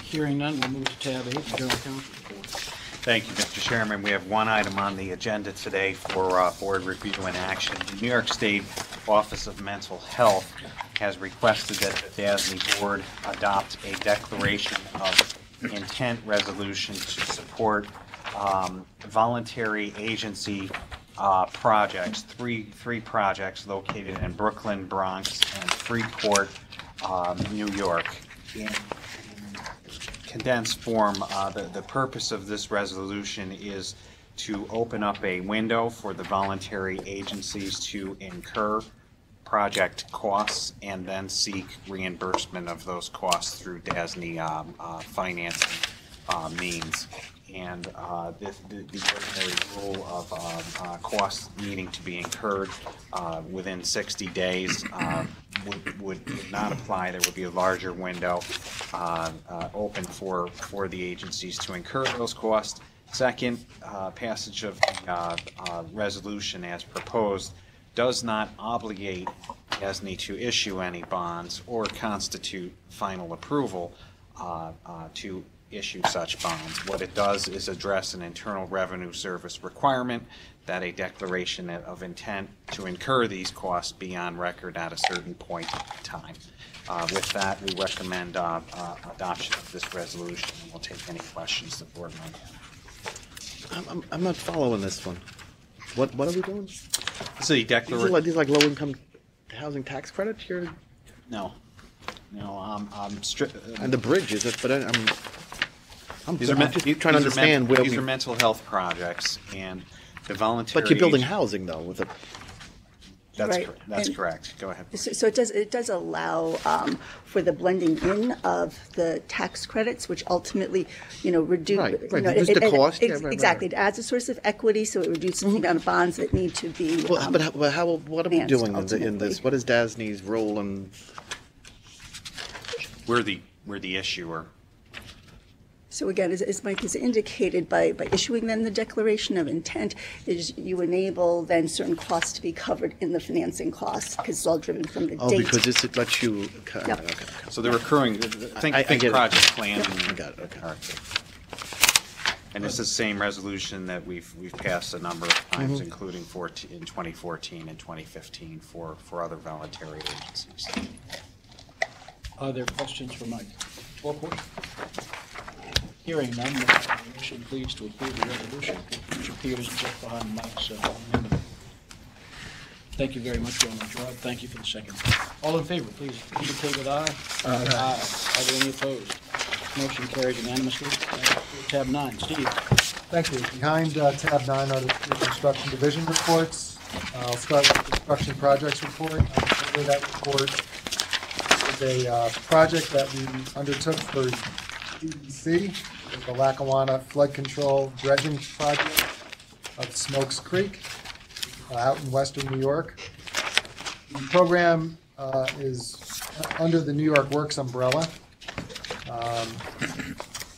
Hearing none, we'll move to tab 8, the General Counsel report. Thank you, Mr. Chairman. We have one item on the agenda today for board review and action. The New York State Office of Mental Health has requested that the DASNY board adopt a declaration of intent resolution to support voluntary agency projects, three projects located in Brooklyn, Bronx, and Freeport, New York. In condensed form, the purpose of this resolution is to open up a window for the voluntary agencies to incur project costs and then seek reimbursement of those costs through DASNY financing means. And the ordinary rule of costs needing to be incurred within 60 days would not apply. There would be a larger window open for the agencies to incur those costs. Second, passage of the resolution as proposed does not obligate DASNY to issue any bonds or constitute final approval to issue such bonds. What it does is address an Internal Revenue Service requirement that a declaration of intent to incur these costs be on record at a certain point in time. With that, we recommend adoption of this resolution, and we'll take any questions the board might have. I'm not following this one. What are we doing? So the declaration. These like low-income housing tax credits here? No. And the bridge is it? But I'm These are just trying to understand where these are mental health projects, and the voluntary. But you're building housing though with a. That's Right. that's correct. Go ahead. So it does allow for the blending in of the tax credits, which ultimately, reduce. Right. Reduce the cost. Exactly. It adds a source of equity, so it reduces the amount of bonds that need to be. What are we doing in ultimately. this? What is DASNY's role in? We're the issuer. So again, as Mike has indicated, by issuing them the declaration of intent, is you enable then certain costs to be covered in the financing costs, because it's all driven from the date. Oh, because this lets you. Okay, Yep. okay. So the recurring. Think I get it. project planning. I got it. Okay. All right. And it's the same resolution that we've passed a number of times, including in 2014 and 2015 for other voluntary agencies. Are there questions for Mike? Forecourt? Hearing none, motion please to approve the resolution, which appears just behind Mike's amendment. Thank you very much, Chairman Gerard. Thank you for the second. All in favor, please indicate with aye. Aye. Are there any opposed? Motion carries unanimously. Tab 9, Steve. Thank you. Behind tab 9 are the construction division reports. I'll start with the construction projects report. Under that report is a project that we undertook for DEC, the Lackawanna Flood Control Dredging Project of Smokes Creek out in western New York. The program is under the New York Works umbrella.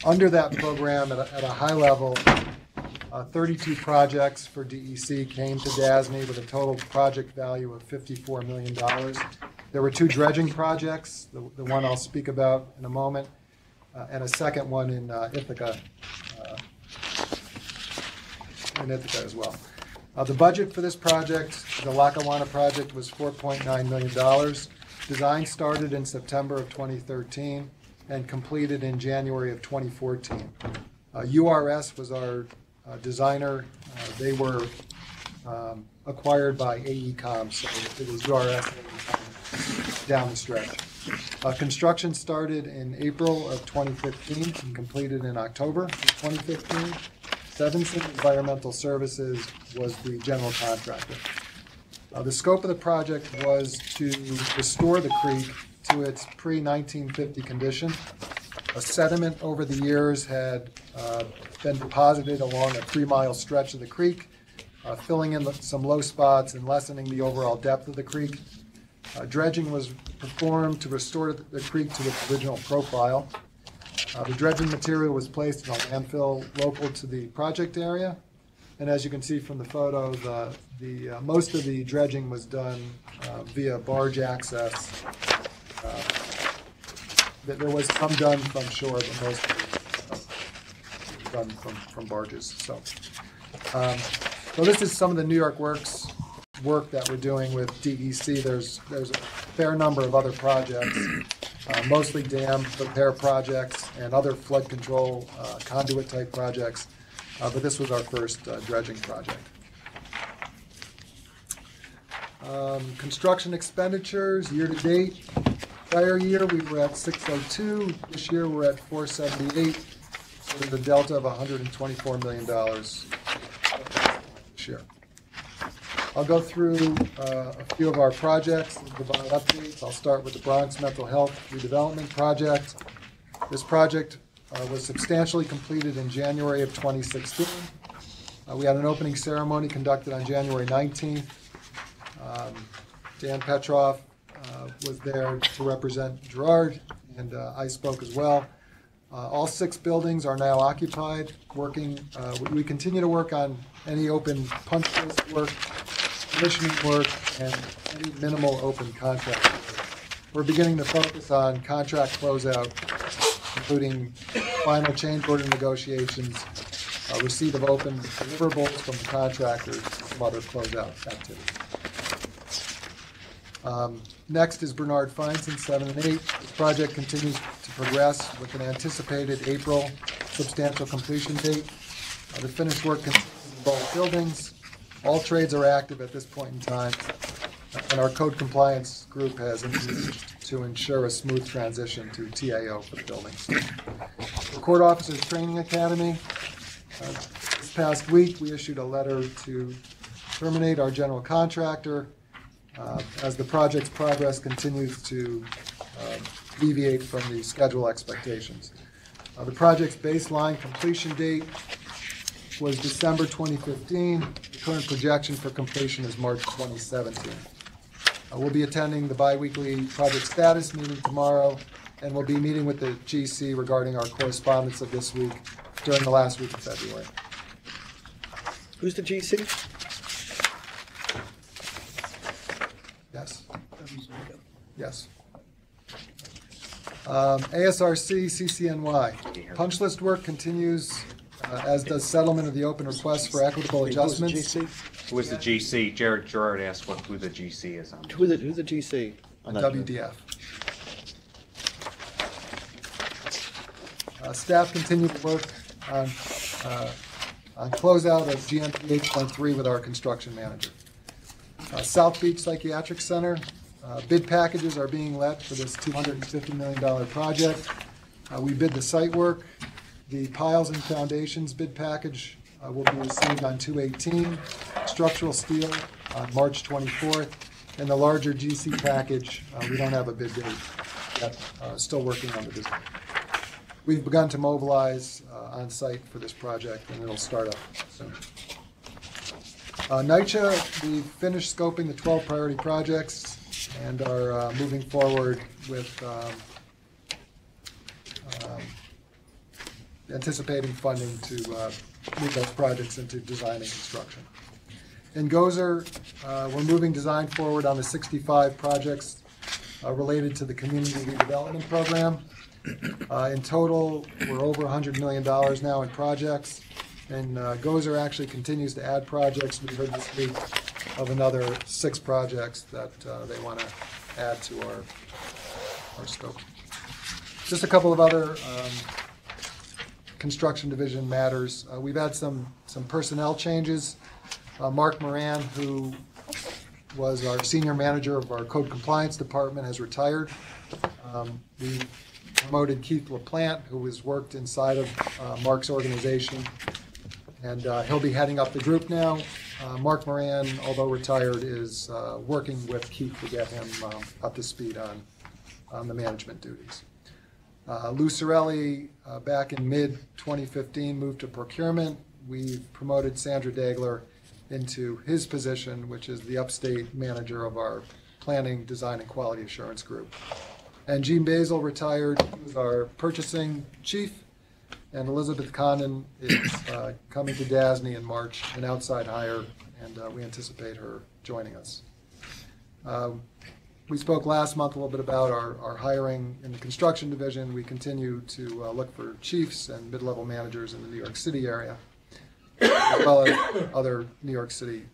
Under that program, at a high level, 32 projects for DEC came to DASNY with a total project value of $54 million. There were 2 dredging projects, the one I'll speak about in a moment, and a second one in Ithaca as well. The budget for this project, the Lackawanna project, was $4.9 million. Design started in September of 2013 and completed in January of 2014. URS was our designer. They were acquired by AECOM, so it was URS down the stretch. Construction started in April of 2015 and completed in October of 2015. Sevenson Environmental Services was the general contractor. The scope of the project was to restore the creek to its pre-1950 condition. A sediment over the years had been deposited along a 3-mile stretch of the creek, filling in some low spots and lessening the overall depth of the creek. Dredging was performed to restore the creek to its original profile. The dredging material was placed in a landfill local to the project area. And as you can see from the photo, most of the dredging was done via barge access. There was some done from shore, but most of it was done from barges. So this is some of the New York Works work that we're doing with DEC. There's a fair number of other projects, mostly dam repair projects and other flood control conduit type projects. But this was our first dredging project. Construction expenditures year to date. Prior year we were at 602. This year we're at 478. So there's a delta of $124 million this year. I'll go through a few of our projects and provide updates. I'll start with the Bronx Mental Health Redevelopment Project. This project was substantially completed in January of 2016. We had an opening ceremony conducted on January 19th. Dan Petroff was there to represent Gerard, and I spoke as well. All 6 buildings are now occupied. We continue to work on any open punch list work, commissioning work, and any minimal open contract work. We're beginning to focus on contract closeout, including final change order negotiations, receipt of open deliverables from the contractors, and some other closeout activities. Next is Bernard Feinstein, 7 and 8. This project continues to progress with an anticipated April substantial completion date. The finished work consists of both buildings. All trades are active at this point in time, and our code compliance group has engaged to ensure a smooth transition to TAO for the buildings. The Court Officers Training Academy. This past week, we issued a letter to terminate our general contractor as the project's progress continues to deviate from the schedule expectations. The project's baseline completion date was December 2015. The current projection for completion is March 2017. We'll be attending the biweekly project status meeting tomorrow, and we'll be meeting with the GC regarding our correspondence of this week during the last week of February. Who's the GC? Yes. Yes. ASRC CCNY. Punch list work continues, as does settlement of the open requests for equitable adjustments. Who is the GC? Gerard asked who the GC is on. Who's the GC? On that? WDF. Staff continue to work on closeout of GMP 8.3 with our construction manager. South Beach Psychiatric Center. Bid packages are being let for this $250 million project. We bid the site work. The piles and foundations bid package will be received on 2/18. Structural steel on March 24th. And the larger GC package, we don't have a bid date yet. Still working on the design. We've begun to mobilize on site for this project, and it'll start up soon. NYCHA, we finished scoping the 12 priority projects and are moving forward with anticipating funding to move those projects into design and construction. In Gozer, we're moving design forward on the 65 projects related to the Community Redevelopment Program. In total, we're over $100 million now in projects, and Gozer actually continues to add projects. We heard this week of another 6 projects that they want to add to our scope. Just a couple of other construction division matters. We've had some personnel changes. Mark Moran, who was our senior manager of our code compliance department, has retired. We promoted Keith LaPlante, who has worked inside of Mark's organization and he'll be heading up the group now. Mark Moran, although retired, is working with Keith to get him up to speed on the management duties. Lou Sorelli, back in mid-2015, moved to procurement. We've promoted Sandra Dagler into his position, which is the upstate manager of our planning, design, and quality assurance group. And Gene Basil retired, he was our purchasing chief, and Elizabeth Condon is coming to DASNY in March, an outside hire, and we anticipate her joining us. We spoke last month a little bit about our hiring in the construction division. We continue to look for chiefs and mid-level managers in the New York City area, as well as other New York City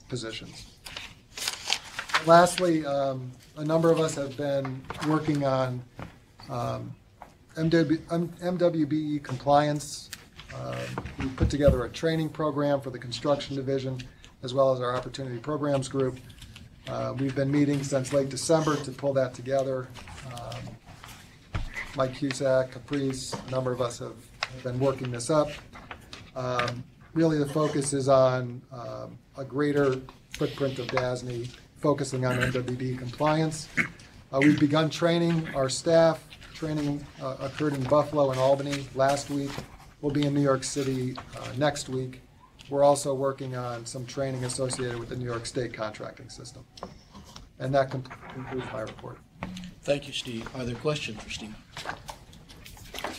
positions. Lastly, a number of us have been working on MWBE compliance. We put together a training program for the construction division, as well as our opportunity programs group. We've been meeting since late December to pull that together. Mike Cusack, Caprice, a number of us have been working this up. Really the focus is on a greater footprint of DASNY, focusing on MWBE compliance. We've begun training our staff. Training occurred in Buffalo and Albany last week. We'll be in New York City next week. We're also working on some training associated with the New York State contracting system. And that concludes my report. Thank you, Steve. Are there questions for Steve?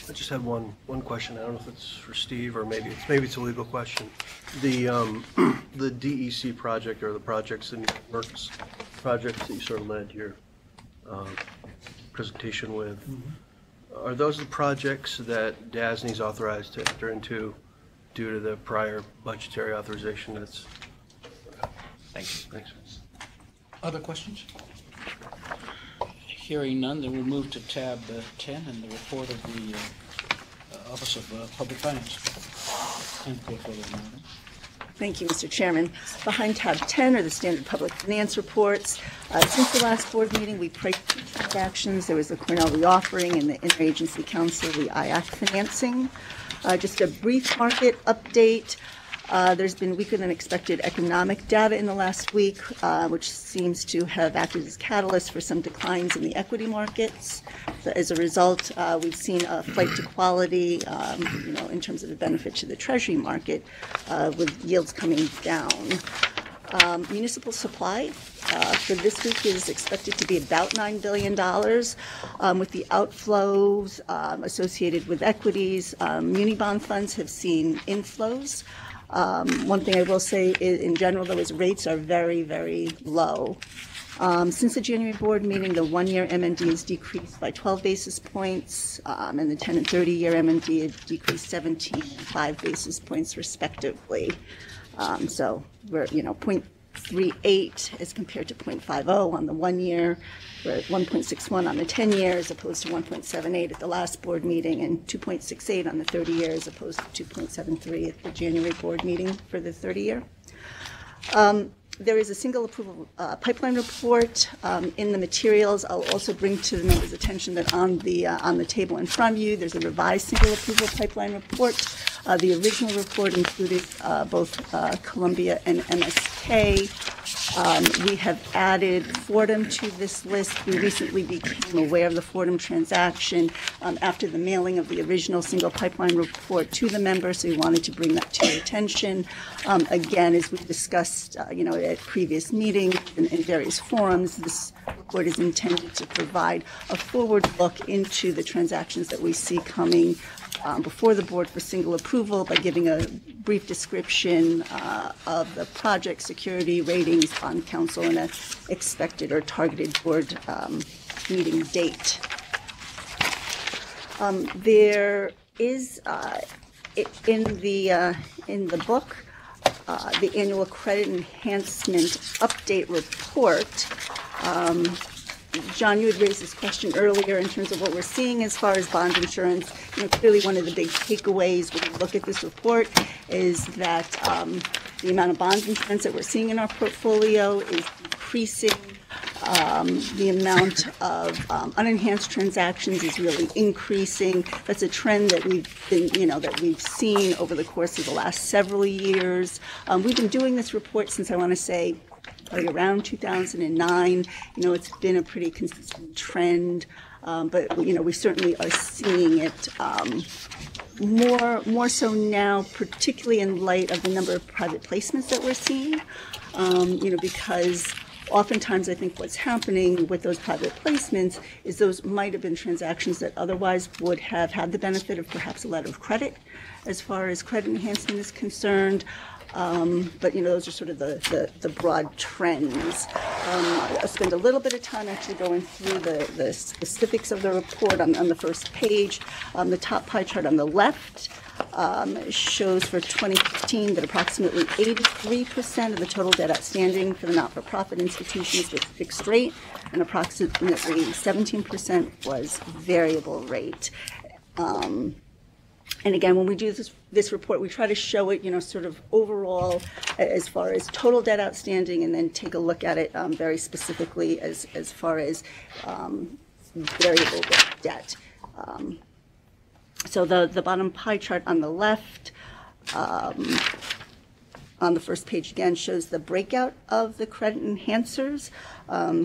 I just had one question. I don't know if it's for Steve or maybe it's a legal question. The DEC project, or the projects in works projects that you sort of led your presentation with, are those the projects that DASNY's authorized to enter into due to the prior budgetary authorization? That's thank you. Thanks. Other questions? Hearing none, then we'll move to tab 10 and the report of the Office of Public Finance. And go further, Madam. Thank you, Mr. Chairman. Behind tab 10 are the standard public finance reports. Since the last board meeting, we priced two transactions. There was the Cornell reoffering and the Interagency Council, the IAC financing. Just a brief market update. There's been weaker than expected economic data in the last week, which seems to have acted as catalyst for some declines in the equity markets. So as a result, we've seen a flight to quality, in terms of the benefit to the Treasury market, with yields coming down. Municipal supply for this week is expected to be about $9 billion. With the outflows associated with equities, muni bond funds have seen inflows. One thing I will say is, in general, though, is rates are very, very low. Since the January board meeting, the 1-year MMD has decreased by 12 basis points, and the 10 and 30-year MMD has decreased 17 and 5 basis points, respectively. So we're, 0.38 as compared to 0.50 on the 1 year. We're at 1.61 on the 10 year as opposed to 1.78 at the last board meeting, and 2.68 on the 30 year as opposed to 2.73 at the January board meeting for the 30 year. There is a single approval pipeline report in the materials. I'll also bring to the members' attention that on the table in front of you, there's a revised single approval pipeline report. The original report included both Columbia and MSK. We have added Fordham to this list. We recently became aware of the Fordham transaction after the mailing of the original single pipeline report to the members, so we wanted to bring that to your attention. Again, as we discussed, at previous meetings and in various forums, this report is intended to provide a forward look into the transactions that we see coming before the board for single approval by giving a brief description of the project, security, ratings, bond counsel, and an expected or targeted board meeting date. There is in the book the annual credit enhancement update report. John, you had raised this question earlier in terms of what we're seeing as far as bond insurance. Clearly one of the big takeaways when you look at this report is that the amount of bond insurance that we're seeing in our portfolio is decreasing. The amount of unenhanced transactions is really increasing. That's a trend that we've seen over the course of the last several years. We've been doing this report since, I want to say, probably around 2009. It's been a pretty consistent trend, but we certainly are seeing it more so now, particularly in light of the number of private placements that we're seeing. Because oftentimes I think what's happening with those private placements is those might have been transactions that otherwise would have had the benefit of perhaps a letter of credit as far as credit enhancement is concerned. But those are sort of the broad trends. I'll spend a little bit of time actually going through the specifics of the report on the first page. The top pie chart on the left shows for 2015 that approximately 83% of the total debt outstanding for the not-for-profit institutions was fixed rate, and approximately 17% was variable rate. And again, when we do this report, we try to show it, sort of overall as far as total debt outstanding, and then take a look at it very specifically as far as variable debt. So the bottom pie chart on the left, on the first page again, shows the breakout of the credit enhancers.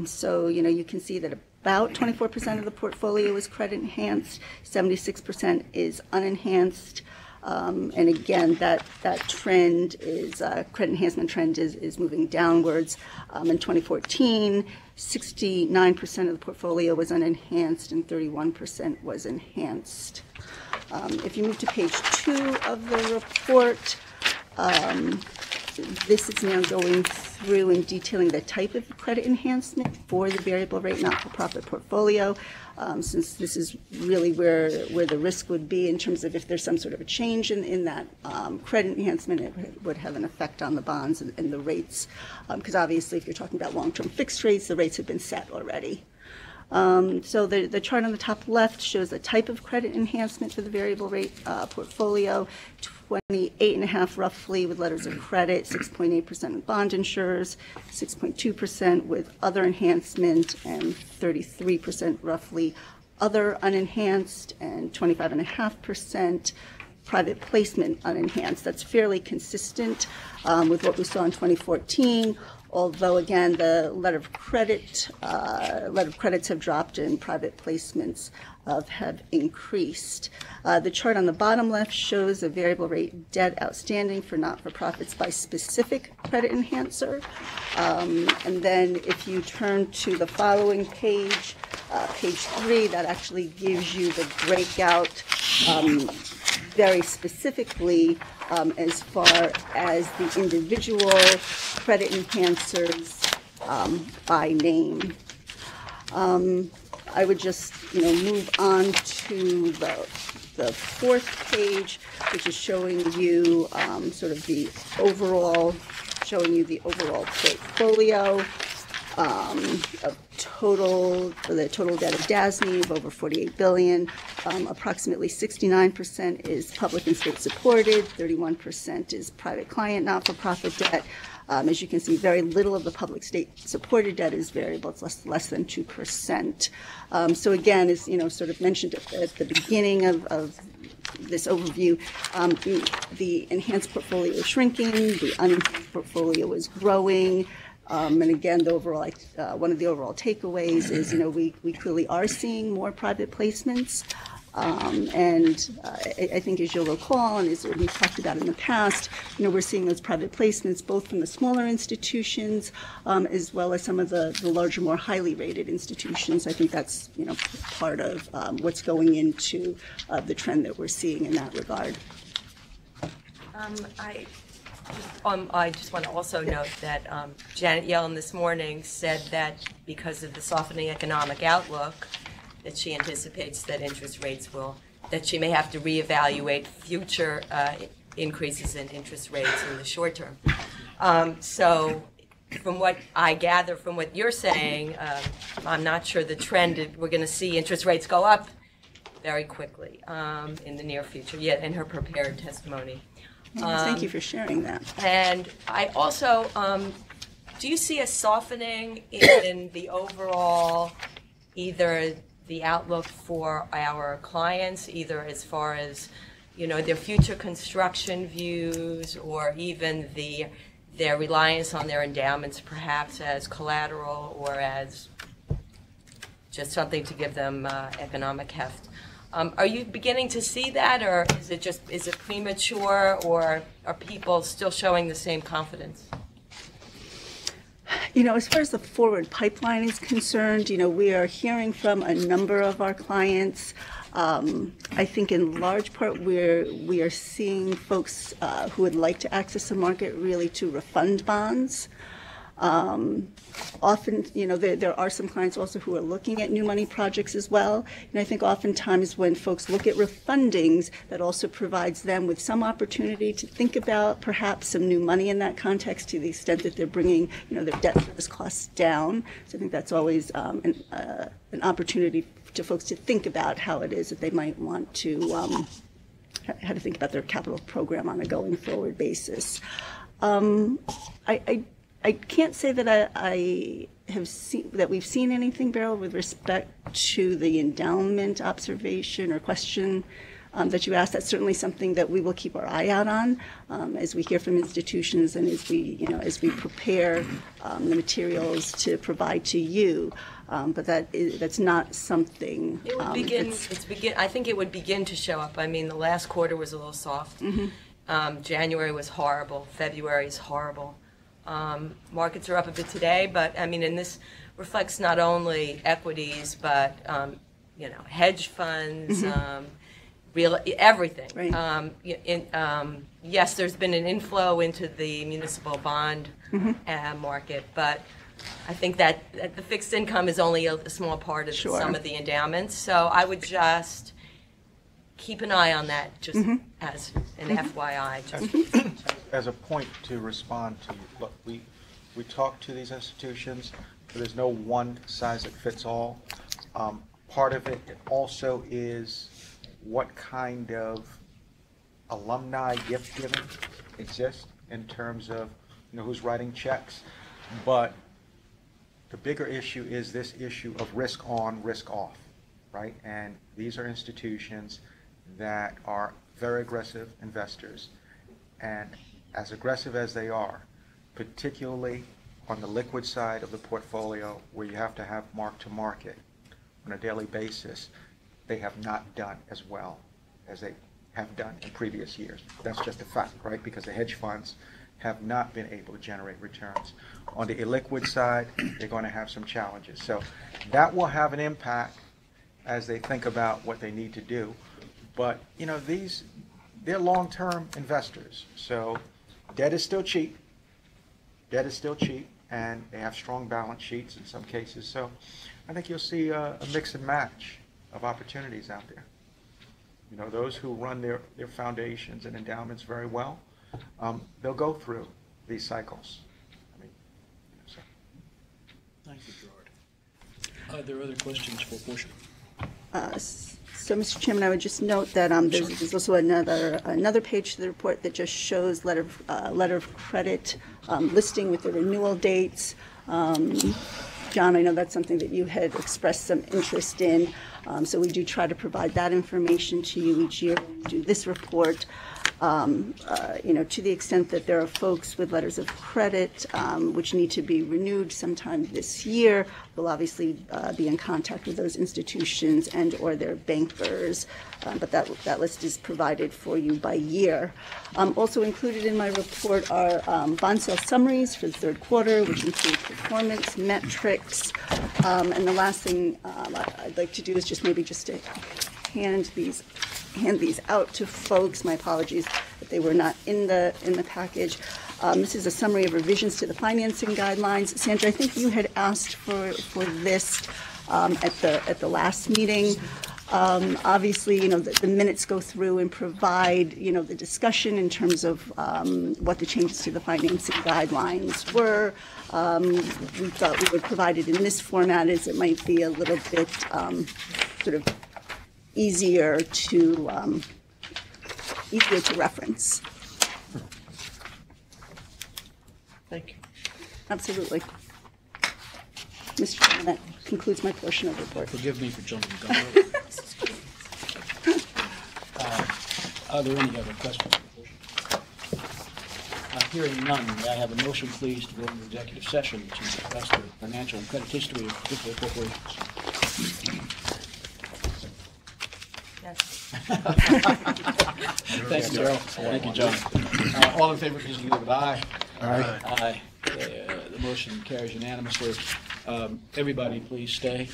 So, you can see that about 24% of the portfolio is credit enhanced, 76% is unenhanced. And again, that trend is, credit enhancement trend is moving downwards. In 2014, 69% of the portfolio was unenhanced and 31% was enhanced. If you move to page 2 of the report, this is now going through and detailing the type of credit enhancement for the variable rate not-for-profit portfolio, since this is really where the risk would be in terms of if there's some sort of a change in that credit enhancement, it would have an effect on the bonds and the rates, because obviously if you're talking about long-term fixed rates, the rates have been set already. So the chart on the top left shows the type of credit enhancement for the variable rate portfolio, 28.5% roughly with letters of credit, 6.8% with bond insurers, 6.2% with other enhancement, and 33% roughly other unenhanced, and 25.5% private placement unenhanced. That's fairly consistent with what we saw in 2014. Although, again, the letter of credits have dropped and private placements have increased. The chart on the bottom left shows the variable rate debt outstanding for not-for-profits by specific credit enhancer. And then if you turn to the following page, page 3, that actually gives you the breakout very specifically as far as the individual credit enhancers by name. I would just, move on to the fourth page, which is showing you sort of the overall portfolio of the total debt of DASNY of over $48 billion. Approximately 69% is public and state supported, 31% is private client not-for-profit debt. As you can see, very little of the public state supported debt is variable. It's less than 2%. So again, as sort of mentioned at the beginning of this overview, the enhanced portfolio is shrinking, the unenhanced portfolio is growing. And again, the overall, one of the overall takeaways is, we clearly are seeing more private placements. And I think, as you'll recall, and as we've talked about in the past, we're seeing those private placements both from the smaller institutions as well as some of the larger, more highly rated institutions. I think that's, part of what's going into the trend that we're seeing in that regard. I just want to also note that Janet Yellen this morning said that because of the softening economic outlook, that she anticipates that that she may have to reevaluate future increases in interest rates in the short term. So from what I gather from what you're saying, I'm not sure the trend, we're going to see interest rates go up very quickly in the near future, yet in her prepared testimony. Thank you for sharing that. And I also Do you see a softening in the overall, either the outlook for our clients, either as far as, their future construction views, or even their reliance on their endowments perhaps as collateral or as just something to give them economic heft? Are you beginning to see that, or is it premature, or are people still showing the same confidence? As far as the forward pipeline is concerned, we are hearing from a number of our clients. I think in large part we are seeing folks who would like to access the market really to refund bonds. Often, there are some clients also who are looking at new money projects as well. And I think oftentimes when folks look at refundings, that also provides them with some opportunity to think about perhaps some new money in that context, to the extent that they're bringing, their debt service costs down. So I think that's always an opportunity to folks to think about how it is that they might want to, how to think about their capital program on a going forward basis. I can't say that I have seen that we've seen anything, Beryl, with respect to the endowment observation or question that you asked. That's certainly something that we will keep our eye out on as we hear from institutions and as we prepare the materials to provide to you. But that's not something. It would begin. I think it would begin to show up. I mean, the last quarter was a little soft. Mm-hmm. January was horrible. February is horrible. Markets are up a bit today, but I mean, and this reflects not only equities, but hedge funds, mm-hmm. Real everything. Right. Yes, there's been an inflow into the municipal bond mm-hmm. Market, but I think that the fixed income is only a small part of some of the endowments. So I would just keep an eye on that, just mm-hmm. as an mm-hmm. FYI. As a point to respond to, look, we talk to these institutions, but there's no one size that fits all. Part of it also is what kind of alumni gift giving exists in terms of who's writing checks. But the bigger issue is this issue of risk on, risk off, right? And these are institutions that are very aggressive investors, and as aggressive as they are, particularly on the liquid side of the portfolio where you have to have mark to market on a daily basis, they have not done as well as they have done in previous years. That's just a fact, right? Because the hedge funds have not been able to generate returns. On the illiquid side, they're going to have some challenges. So that will have an impact as they think about what they need to do. But, they're long-term investors. So debt is still cheap. Debt is still cheap, and they have strong balance sheets in some cases. So I think you'll see a mix and match of opportunities out there. Those who run their foundations and endowments very well, they'll go through these cycles. So. Thank you, Gerard. Are there other questions for Portia? So, Mr. Chairman, I would just note that there's also another page to the report that just shows letter of credit listing with the renewal dates. John, I know that's something that you had expressed some interest in, so we do try to provide that information to you each year when we do this report. To the extent that there are folks with letters of credit which need to be renewed sometime this year, we'll obviously be in contact with those institutions and or their bankers, but that list is provided for you by year. Also included in my report are bond sale summaries for the third quarter, which include performance metrics. And the last thing I'd like to do is just to hand these out to folks. My apologies that they were not in the package. This is a summary of revisions to the financing guidelines. Sandra, I think you had asked for this at the last meeting. Obviously, the minutes go through and provide, the discussion in terms of what the changes to the financing guidelines were. We thought we would provide it in this format as it might be a little bit sort of easier to reference. Thank you. Absolutely. Mr. Chairman, that concludes my portion of the report. Forgive me for jumping the gun. Are there any other questions? Hearing none, may I have a motion, please, to go into executive session to discuss the financial and credit history of particular corporations? Yes. Thank you, Gerald. Thank you, John. All in favor, please indicate with aye. Aye. Aye. The motion carries unanimously. Everybody, please stay.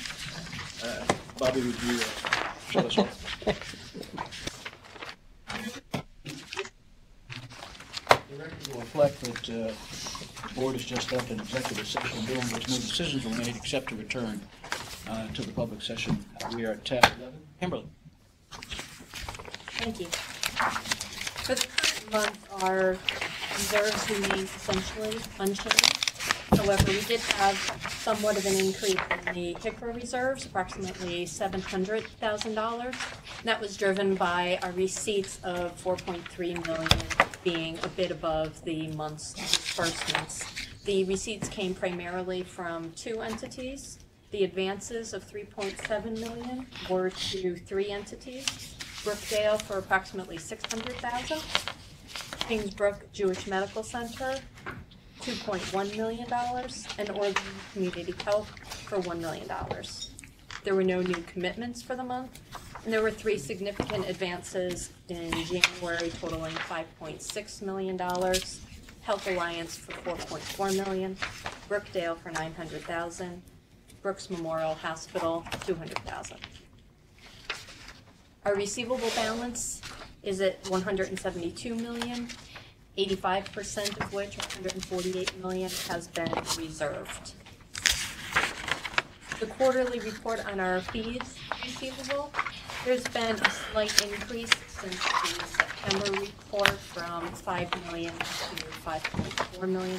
Bobby, would you shut us off? The record will reflect that the board has just left an executive session during which no decisions were made except to return to the public session. We are at tab 11. Kimberly. Thank you. For the current month, our reserves remain essentially unchanged. However, we did have somewhat of an increase in the HICRA reserves, approximately $700,000. That was driven by our receipts of $4.3 million being a bit above the month's disbursements. The receipts came primarily from two entities. The advances of $3.7 million were to three entities. Brookdale for approximately $600,000. Kingsbrook Jewish Medical Center, $2.1 million, and Oregon Community Health for $1 million. There were no new commitments for the month, and there were three significant advances in January totaling $5.6 million, Health Alliance for $4.4 million, Brookdale for $900,000, Brooks Memorial Hospital $200,000. Our receivable balance is at $172 million, 85% of which, $148 million, has been reserved. The quarterly report on our fees receivable, there's been a slight increase since the September report from $5 million to $5.4 million.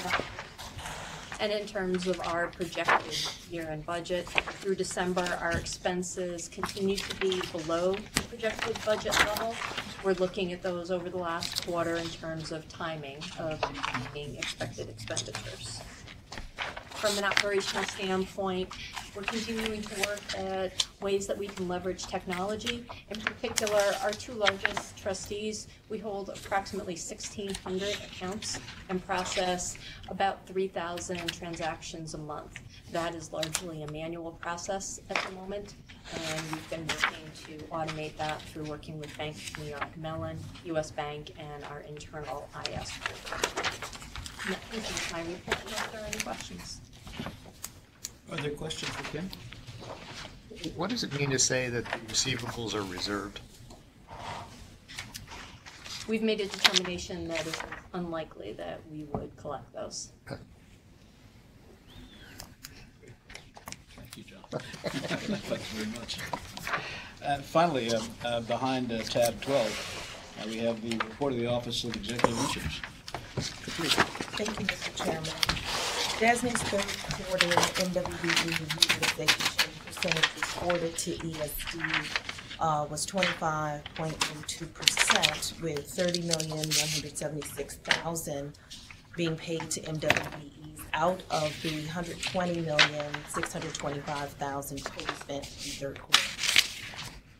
And in terms of our projected year-end budget, through December, our expenses continue to be below the projected budget level. We're looking at those over the last quarter in terms of timing of meeting expected expenditures. From an operational standpoint, we're continuing to work at ways that we can leverage technology. In particular, our two largest trustees, we hold approximately 1,600 accounts and process about 3,000 transactions a month. That is largely a manual process at the moment, and we've been working to automate that through working with Bank of New York Mellon, US Bank, and our internal IS program. And that concludes my report, unless there are any questions. Are there questions for Kim? What does it mean to say that the receivables are reserved? We've made a determination that it's unlikely that we would collect those. Thank you, John. Thanks very much. Finally, behind tab 12, we have the report of the Office of Executive Issues. Thank you, Mr. Chairman. DASNY's third quarter MWBE utilization percentage reported to ESD was 25.02%, with $30,176,000 being paid to MWBEs out of the $120,625,000 total spent in the third quarter.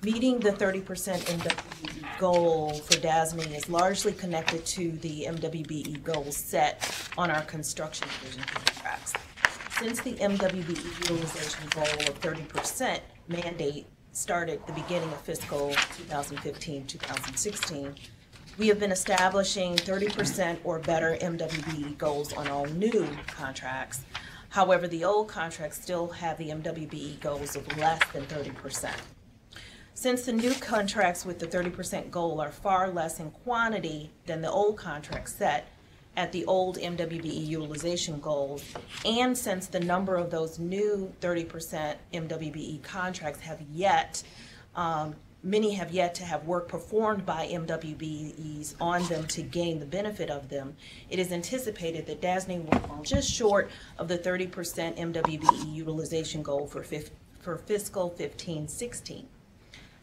Meeting the 30% MWBE goal for DASNY is largely connected to the MWBE goals set on our construction division contracts. Since the MWBE utilization goal of 30% mandate started at the beginning of fiscal 2015-2016, we have been establishing 30% or better MWBE goals on all new contracts. However, the old contracts still have the MWBE goals of less than 30%. Since the new contracts with the 30% goal are far less in quantity than the old contracts set at the old MWBE utilization goals, and since the number of those new 30% MWBE contracts have yet, many have yet to have work performed by MWBEs on them to gain the benefit of them, it is anticipated that DASNY will fall just short of the 30% MWBE utilization goal for fiscal 15-16.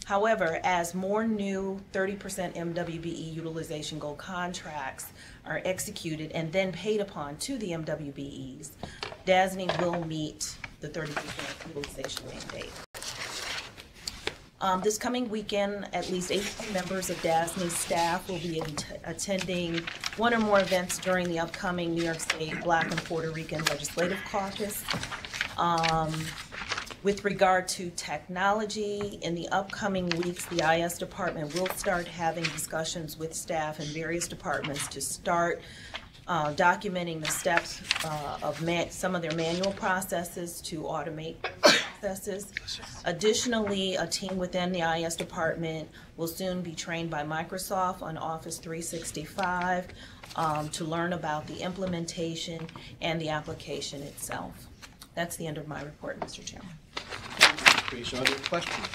However, as more new 30% MWBE utilization goal contracts are executed and then paid upon to the MWBEs, DASNY will meet the 30% utilization mandate. This coming weekend, at least 18 members of DASNY staff will be attending one or more events during the upcoming New York State Black and Puerto Rican Legislative Caucus. With regard to technology, in the upcoming weeks, the IS department will start having discussions with staff in various departments to start documenting the steps of some of their manual processes to automate processes. Additionally, a team within the IS department will soon be trained by Microsoft on Office 365 to learn about the implementation and the application itself. That's the end of my report, Mr. Chairman. Are there questions?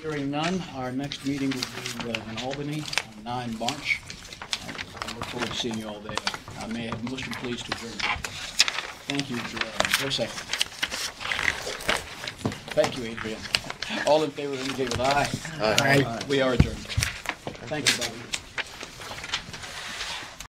Hearing none, our next meeting will be in Albany on 9 March. I look forward to seeing you all there. May I have a motion, please, to adjourn? Thank you, Joanne. For a second. Thank you, Adrian. All in favor indicate with aye. Aye. We are adjourned. Thank you, Bobby.